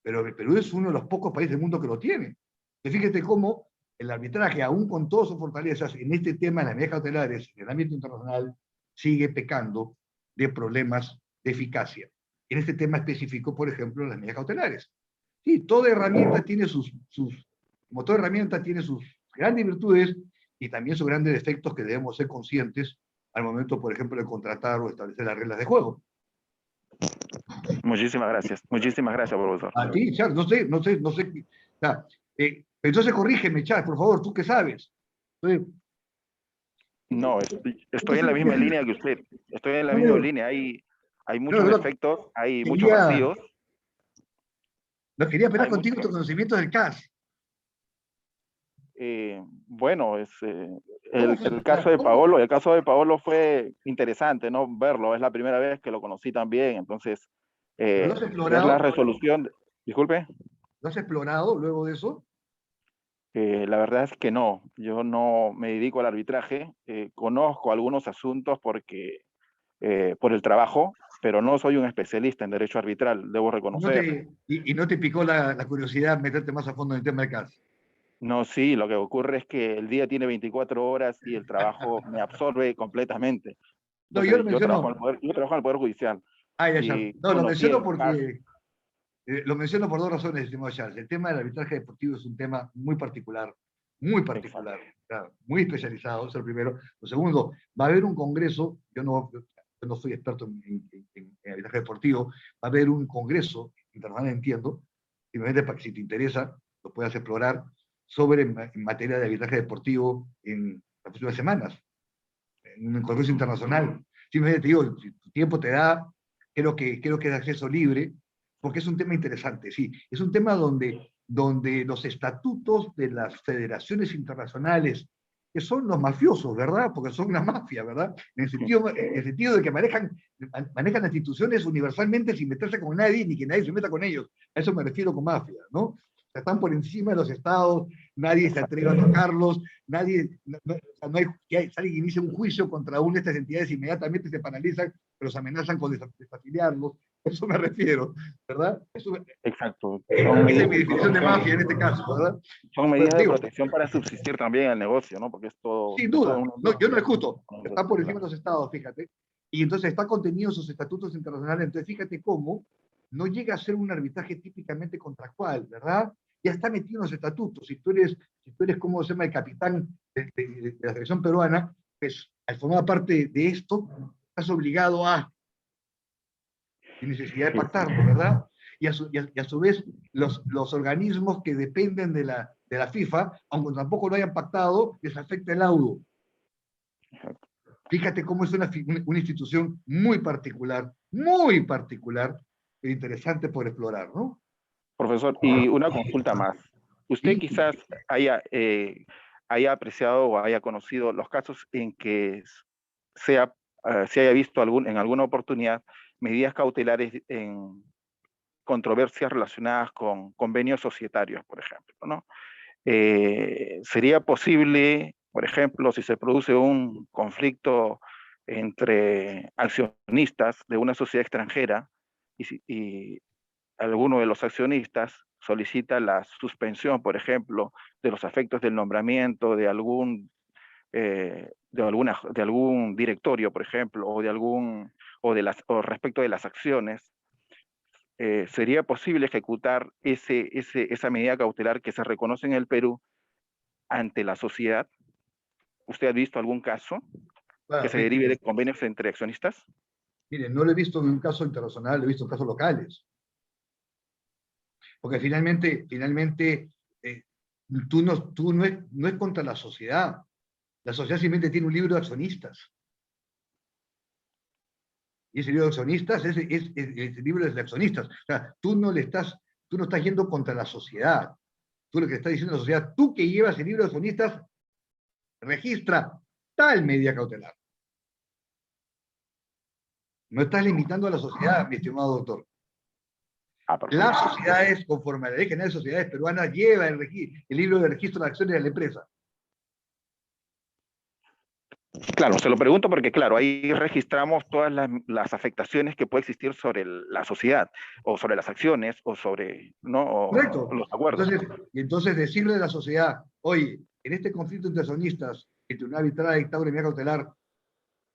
Pero el Perú es uno de los pocos países del mundo que lo tiene. Y fíjate cómo el arbitraje, aún con todas sus fortalezas, en este tema de las medidas cautelares, en el ámbito internacional, sigue pecando de problemas de eficacia. En este tema específico, por ejemplo, las medidas cautelares. Sí, toda herramienta tiene como toda herramienta tiene sus grandes virtudes y también sus grandes defectos que debemos ser conscientes al momento, por ejemplo, de contratar o establecer las reglas de juego. Muchísimas gracias, profesor. A ti, Charles, no sé. O sea, entonces corrígeme, Charles, por favor, tú qué sabes. No, estoy en la misma línea que usted. Estoy en la misma línea. Hay muchos defectos, hay muchos vacíos. No quería pelear contigo tus conocimientos del CAS. Bueno, el caso de Paolo fue interesante, ¿no? Verlo, es la primera vez que lo conocí también, entonces ¿Lo has ver explorado? la resolución, disculpe. ¿Lo has explorado luego de eso? La verdad es que no, yo no me dedico al arbitraje, conozco algunos asuntos por el trabajo, pero no soy un especialista en derecho arbitral, debo reconocer. ¿Y no te picó la curiosidad meterte más a fondo en el tema del CAS? No, sí, lo que ocurre es que el día tiene 24 horas y el trabajo me absorbe completamente. No, yo lo Entonces, yo trabajo menciono. en el Poder Judicial. Ya. No, lo menciono porque lo menciono por dos razones, estimado Charles. El tema del arbitraje deportivo es un tema muy particular, muy especializado, eso es lo primero. Lo segundo, va a haber un congreso, yo no soy experto en arbitraje deportivo, va a haber un congreso internacional, entiendo, simplemente para que si te interesa, lo puedas explorar, en materia de arbitraje deportivo en las próximas semanas, en un congreso internacional. Simplemente te digo, si tu tiempo te da, creo que es de acceso libre, porque es un tema interesante, sí. Es un tema donde los estatutos de las federaciones internacionales, que son los mafiosos, ¿verdad? Porque son una mafia, ¿verdad? En el sentido de que manejan las instituciones universalmente sin meterse con nadie, ni que nadie se meta con ellos. A eso me refiero con mafia, ¿no? Están por encima de los estados, nadie se atreve a tocarlos, no hay que alguien inicia un juicio contra una de estas entidades, inmediatamente se paralizan, pero se amenazan con desafiliarlos. A eso me refiero, ¿verdad? Exacto. Esa es mi definición de mafia en este caso, ¿verdad? Son medidas de protección para subsistir también el negocio, ¿no? Porque es todo... Sin duda. No, yo no discuto. Está por encima de los estados, fíjate. Y entonces está contenido en sus estatutos internacionales. Entonces fíjate cómo no llega a ser un arbitraje típicamente contractual, ¿verdad? Ya está metido en los estatutos. Si tú eres ¿cómo se llama? El capitán de la selección peruana, pues al formar parte de esto, estás obligado sin necesidad de pactarlo, ¿verdad? Y a su vez, los organismos que dependen de la FIFA, aunque tampoco lo hayan pactado, les afecta el laudo. Fíjate cómo es una institución muy particular, pero interesante por explorar, ¿no? Profesor, y una consulta más. Usted Sí. quizás haya apreciado o haya conocido los casos en que se haya visto en alguna oportunidad medidas cautelares en controversias relacionadas con convenios societarios, por ejemplo, ¿no? ¿Sería posible, por ejemplo, si se produce un conflicto entre accionistas de una sociedad extranjera y alguno de los accionistas solicita la suspensión, por ejemplo, de los efectos del nombramiento de algún directorio, por ejemplo, o respecto de las acciones, ¿sería posible ejecutar esa medida cautelar que se reconoce en el Perú ante la sociedad? ¿Usted ha visto algún caso que Bueno, se derive de convenios entre accionistas? miren, no lo he visto en un caso internacional, lo he visto en casos locales. Porque finalmente tú no es contra la sociedad. La sociedad simplemente tiene un libro de accionistas. Y ese libro de accionistas es el libro de accionistas. O sea, tú no estás yendo contra la sociedad. Tú lo que estás diciendo a la sociedad, tú que llevas el libro de accionistas, registra tal medida cautelar. No estás limitando a la sociedad, mi estimado doctor. Las sociedades, conforme a la Ley General de Sociedades Peruanas, lleva el libro de registro de acciones de la empresa. Claro, se lo pregunto porque, claro, ahí registramos todas las afectaciones que puede existir sobre la sociedad, o sobre las acciones, o sobre, ¿no?, Correcto. los acuerdos. Entonces decirle a la sociedad, oye, en este conflicto entre accionistas, el tribunal arbitral ha dictado una medida cautelar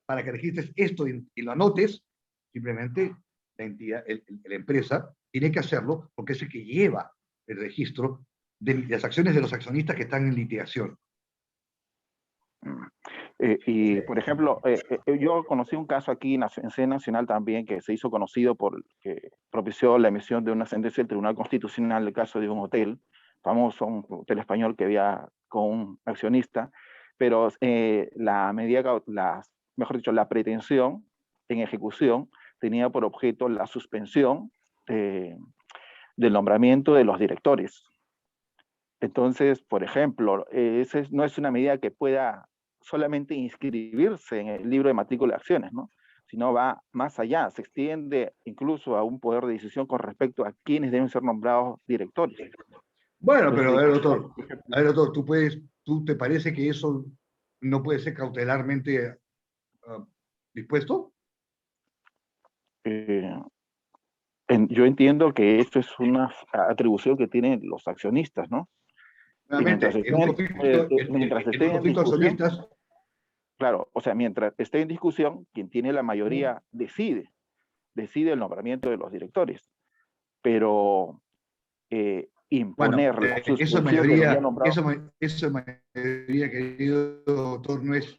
para que registres esto y lo anotes, simplemente la entidad, la empresa, tiene que hacerlo porque es el que lleva el registro de las acciones de los accionistas que están en litigación. Y, por ejemplo, yo conocí un caso aquí en sede nacional también que se hizo conocido que propició la emisión de una sentencia del Tribunal Constitucional, el caso de un hotel, famoso, un hotel español que había con un accionista, pero mejor dicho, la pretensión en ejecución tenía por objeto la suspensión del nombramiento de los directores. Entonces, por ejemplo, esa no es una medida que pueda solamente inscribirse en el libro de matrícula de acciones, ¿no?, sino va más allá, se extiende incluso a un poder de decisión con respecto a quiénes deben ser nombrados directores. Bueno, Entonces, pero a ver, doctor, ¿tú te parece que eso no puede ser cautelarmente dispuesto? Yo entiendo que esto es una atribución que tienen los accionistas, ¿no? Nuevamente, en un conflicto de accionistas. Claro, o sea, mientras esté en discusión, quien tiene la mayoría decide el nombramiento de los directores. Pero imponer Bueno, la eso es suspensión mayoría, de los nombrados. eso es mayoría, querido doctor, no es,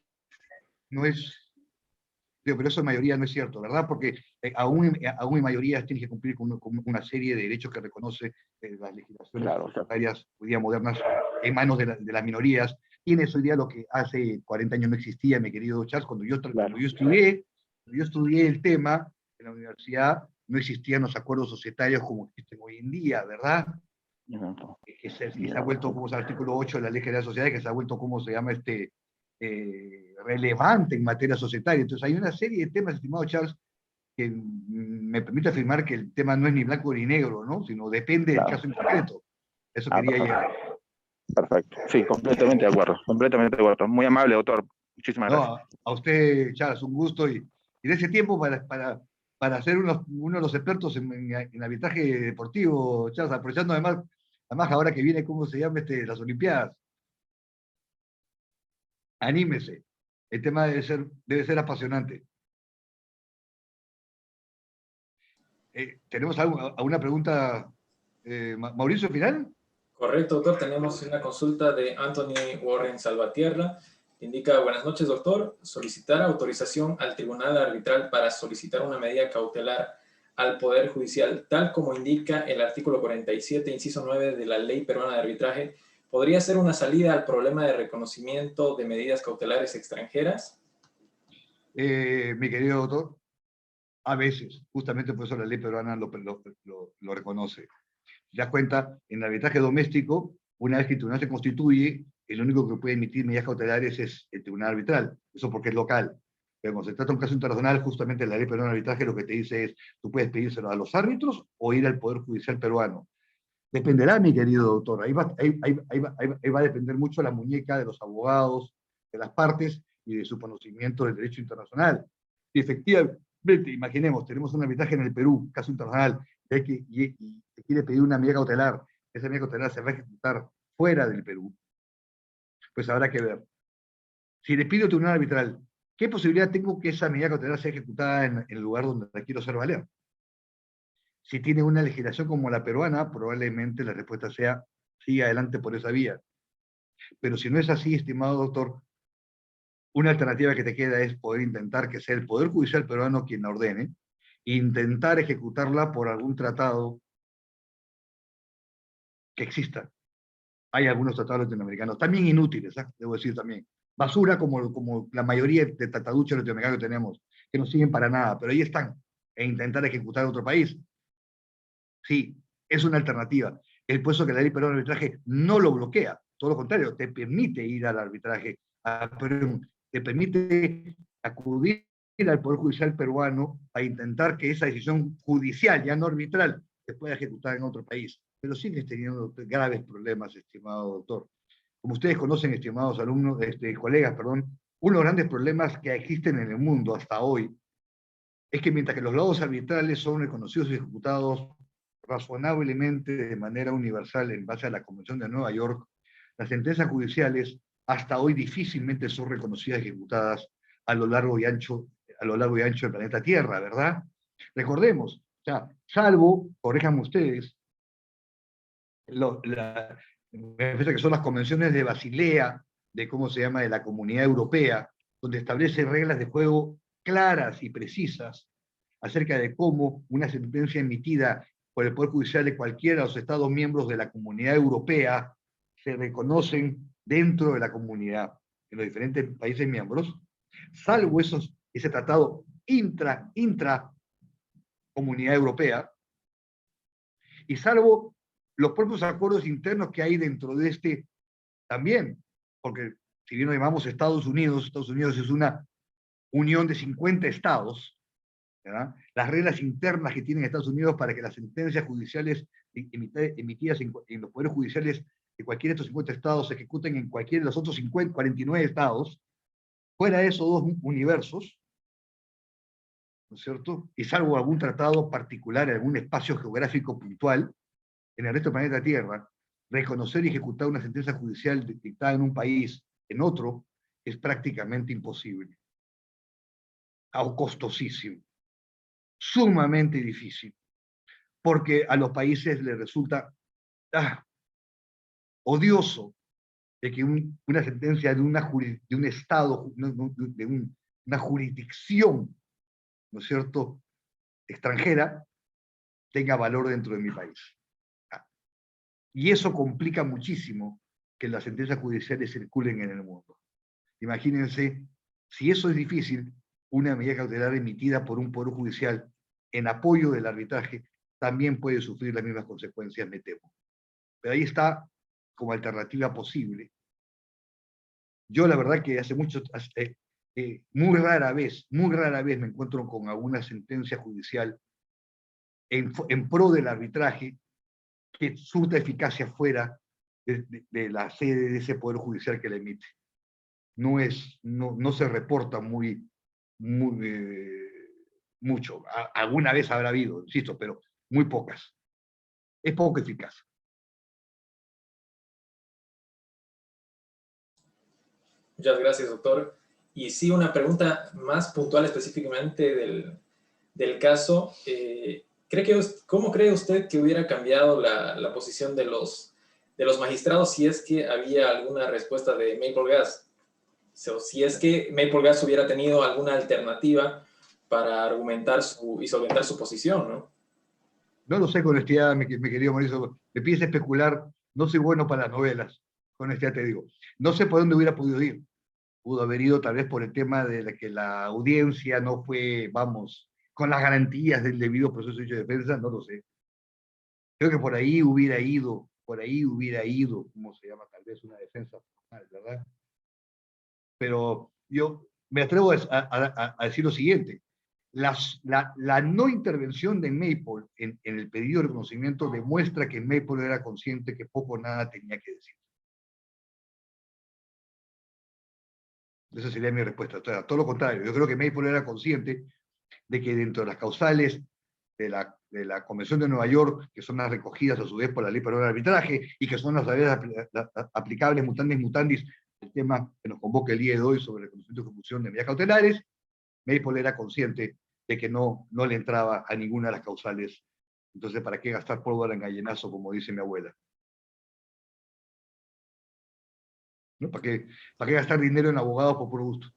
digo, pero eso en mayoría no es cierto, ¿verdad? Porque aún en mayoría tienes que cumplir con una serie de derechos que reconoce las legislaciones parlamentarias hoy día modernas en manos de las minorías. Tienes hoy día lo que hace 40 años no existía, mi querido Charles. Cuando yo estudié el tema en la universidad, no existían los acuerdos societarios como existen hoy en día, ¿verdad? Que se ha vuelto, como es el artículo 8 de la Ley General de Sociedades, que se ha vuelto, como se llama, relevante en materia societaria. Entonces hay una serie de temas, estimado Charles, que me permite afirmar que el tema no es ni blanco ni negro, ¿no?, sino depende del caso en concreto. Eso quería llegar. Perfecto. Sí, completamente de acuerdo. Completamente de acuerdo. Muy amable, doctor. Muchísimas gracias. A usted, Charles, un gusto. Y de ese tiempo para ser uno de los expertos en arbitraje deportivo, Charles, aprovechando además ahora que viene, ¿cómo se llama? Las Olimpiadas. Anímese. El tema debe ser apasionante. ¿Tenemos alguna pregunta, Mauricio, final? Correcto, doctor. Tenemos una consulta de Anthony Warren Salvatierra. Indica: buenas noches, doctor. Solicitar autorización al Tribunal Arbitral para solicitar una medida cautelar al Poder Judicial, tal como indica el artículo 47, inciso 9 de la Ley Peruana de Arbitraje, ¿podría ser una salida al problema de reconocimiento de medidas cautelares extranjeras? Mi querido doctor, a veces, justamente por eso la ley peruana lo reconoce. ¿Te das cuenta? En el arbitraje doméstico, una vez que el tribunal se constituye, el único que puede emitir medidas cautelares es el tribunal arbitral. Eso porque es local. Pero cuando se trata de un caso internacional, justamente la ley peruana de arbitraje lo que te dice es, tú puedes pedírselo a los árbitros o ir al Poder Judicial peruano. Dependerá, mi querido doctor. Ahí va a depender mucho la muñeca de los abogados, de las partes y de su conocimiento del derecho internacional. Y efectivamente, imaginemos, tenemos un arbitraje en el Perú, caso internacional, y te quiere pedir una medida cautelar, esa medida cautelar se va a ejecutar fuera del Perú, pues habrá que ver. Si le pido a un tribunal arbitral, ¿qué posibilidad tengo que esa medida cautelar sea ejecutada en el lugar donde la quiero hacer valer? Si tiene una legislación como la peruana, probablemente la respuesta sea siga adelante por esa vía. Pero si no es así, estimado doctor, una alternativa que te queda es poder intentar que sea el Poder Judicial peruano quien la ordene, e intentar ejecutarla por algún tratado que exista. Hay algunos tratados latinoamericanos, también inútiles, ¿eh? Debo decir también. Basura como la mayoría de trataduchos latinoamericanos que tenemos, que no sirven para nada, pero ahí están, e intentar ejecutar otro país. Sí, es una alternativa. El puesto que la ley peruana de arbitraje no lo bloquea, todo lo contrario, te permite ir al arbitraje, te permite acudir al Poder Judicial peruano a intentar que esa decisión judicial, ya no arbitral, se pueda ejecutar en otro país. Pero sigues teniendo graves problemas, estimado doctor. Como ustedes conocen, estimados alumnos, colegas, perdón, uno de los grandes problemas que existen en el mundo hasta hoy es que mientras que los laudos arbitrales son reconocidos y ejecutados razonablemente de manera universal en base a la Convención de Nueva York, las sentencias judiciales hasta hoy difícilmente son reconocidas y ejecutadas a lo largo y ancho del planeta Tierra, ¿verdad? Recordemos, o sea, salvo, corríjanme ustedes, me parece que son las convenciones de Basilea, de cómo se llama, de la Comunidad Europea, donde establece reglas de juego claras y precisas acerca de cómo una sentencia emitida por el Poder Judicial de cualquiera de los Estados miembros de la Comunidad Europea se reconocen dentro de la comunidad, en los diferentes países miembros, salvo ese tratado intra Comunidad Europea, y salvo los propios acuerdos internos que hay dentro de este también, porque si bien lo llamamos Estados Unidos es una unión de 50 estados, ¿verdad? Las reglas internas que tienen Estados Unidos para que las sentencias judiciales emitidas en los poderes judiciales de cualquiera de estos 50 estados se ejecuten en cualquiera de los otros 49 estados, fuera de esos dos universos, ¿no es cierto? Y salvo algún tratado particular en algún espacio geográfico puntual, en el resto del planeta Tierra, reconocer y ejecutar una sentencia judicial dictada en un país, en otro, es prácticamente imposible. O costosísimo. Sumamente difícil. Porque a los países les resulta odioso de que una sentencia de un Estado, una jurisdicción, ¿no es cierto?, extranjera, tenga valor dentro de mi país. Y eso complica muchísimo que las sentencias judiciales circulen en el mundo. Imagínense, si eso es difícil, una medida cautelar emitida por un poder judicial en apoyo del arbitraje también puede sufrir las mismas consecuencias, me temo. Pero ahí está como alternativa posible. Yo la verdad que hace mucho, muy rara vez me encuentro con alguna sentencia judicial en pro del arbitraje que surta eficacia fuera de la sede de ese poder judicial que la emite. No se reporta mucho. Alguna vez habrá habido, insisto, pero muy pocas. Es poco eficaz. Muchas gracias, doctor. Y sí, una pregunta más puntual específicamente del caso. ¿Cómo cree usted que hubiera cambiado la posición de los magistrados si es que había alguna respuesta de Maple Gas? Si es que Maple Gas hubiera tenido alguna alternativa para argumentar y solventar su posición, ¿no? No lo sé con honestidad, mi querido Mauricio. Me pides especular, no soy bueno para las novelas, con honestidad te digo. No sé por dónde hubiera podido ir. Pudo haber ido tal vez por el tema de que la audiencia no fue, vamos, con las garantías del debido proceso de defensa, no lo sé. Creo que por ahí hubiera ido, ¿cómo se llama? Tal vez una defensa formal, ¿verdad? Pero yo me atrevo a decir lo siguiente. La no intervención de Maple en el pedido de reconocimiento demuestra que Maple era consciente que poco o nada tenía que decir. Esa sería mi respuesta. O sea, todo lo contrario, yo creo que Maple era consciente de que dentro de las causales de la Convención de Nueva York, que son las recogidas a su vez por la Ley Peruana de Arbitraje, y que son las aplicables mutandis mutandis, el tema que nos convoca el día de hoy sobre el reconocimiento y ejecución de medidas cautelares. Maple era consciente de que no le entraba a ninguna de las causales. Entonces, ¿para qué gastar pólvora en gallinazo, como dice mi abuela? ¿No? ¿Para qué gastar dinero en abogados por puro gusto?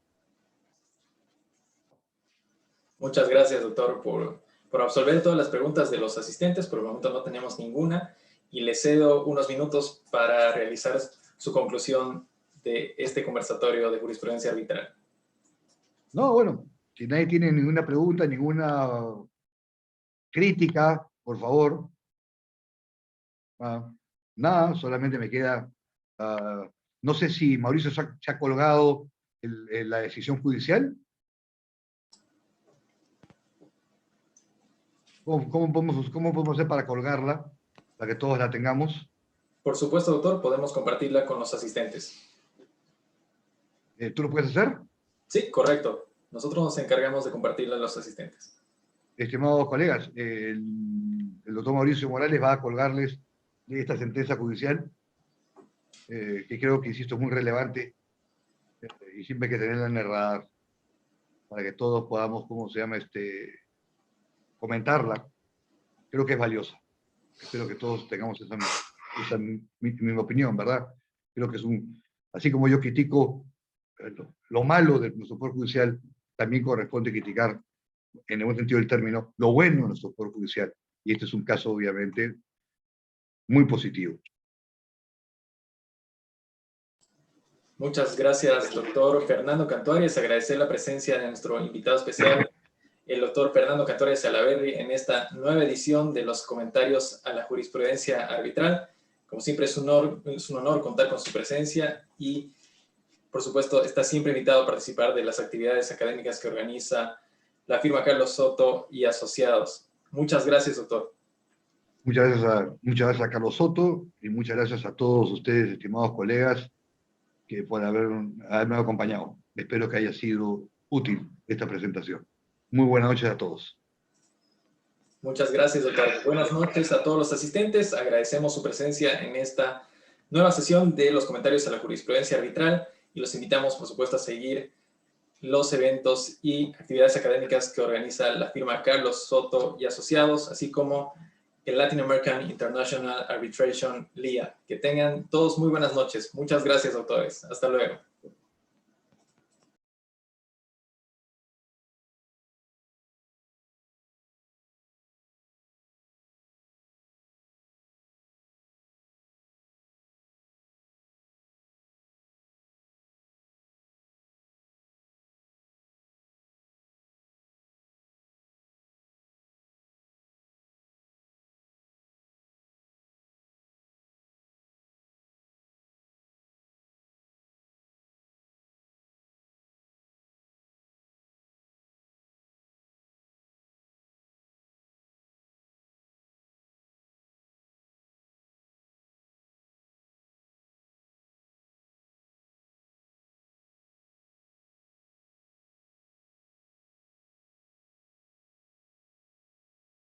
Muchas gracias, doctor, por absolver todas las preguntas de los asistentes. Por el momento no tenemos ninguna y le cedo unos minutos para realizar su conclusión de este conversatorio de jurisprudencia arbitral. No, bueno, si nadie tiene ninguna pregunta, ninguna crítica, por favor. Nada, solamente me queda... no sé si Mauricio se ha colgado la decisión judicial. ¿Cómo podemos hacer para colgarla? Para que todos la tengamos. Por supuesto, doctor, podemos compartirla con los asistentes. ¿Tú lo puedes hacer? Sí, correcto. Nosotros nos encargamos de compartirla a los asistentes. Estimados colegas, el doctor Mauricio Morales va a colgarles esta sentencia judicial, que creo que, insisto, es muy relevante, y siempre hay que tenerla en el radar, para que todos podamos, comentarla. Creo que es valiosa. Espero que todos tengamos esa misma opinión, ¿verdad? Creo que así como yo critico lo malo de nuestro Poder Judicial, también corresponde criticar, en el buen sentido del término, lo bueno de nuestro Poder Judicial. Y este es un caso, obviamente, muy positivo. Muchas gracias, doctor Fernando Cantuarias. Agradecer la presencia de nuestro invitado especial, el doctor Fernando Cantuarias Salaverry, en esta nueva edición de los comentarios a la jurisprudencia arbitral. Como siempre, es un honor contar con su presencia y, por supuesto, está siempre invitado a participar de las actividades académicas que organiza la firma Carlos Soto y Asociados. Muchas gracias, doctor. Muchas gracias a Carlos Soto y muchas gracias a todos ustedes, estimados colegas, que por haberme acompañado. Espero que haya sido útil esta presentación. Muy buenas noches a todos. Muchas gracias, doctor. Buenas noches a todos los asistentes. Agradecemos su presencia en esta nueva sesión de los comentarios a la jurisprudencia arbitral y los invitamos, por supuesto, a seguir los eventos y actividades académicas que organiza la firma Carlos Soto y Asociados, así como el Latin American International Arbitration LIA. Que tengan todos muy buenas noches. Muchas gracias, doctores. Hasta luego.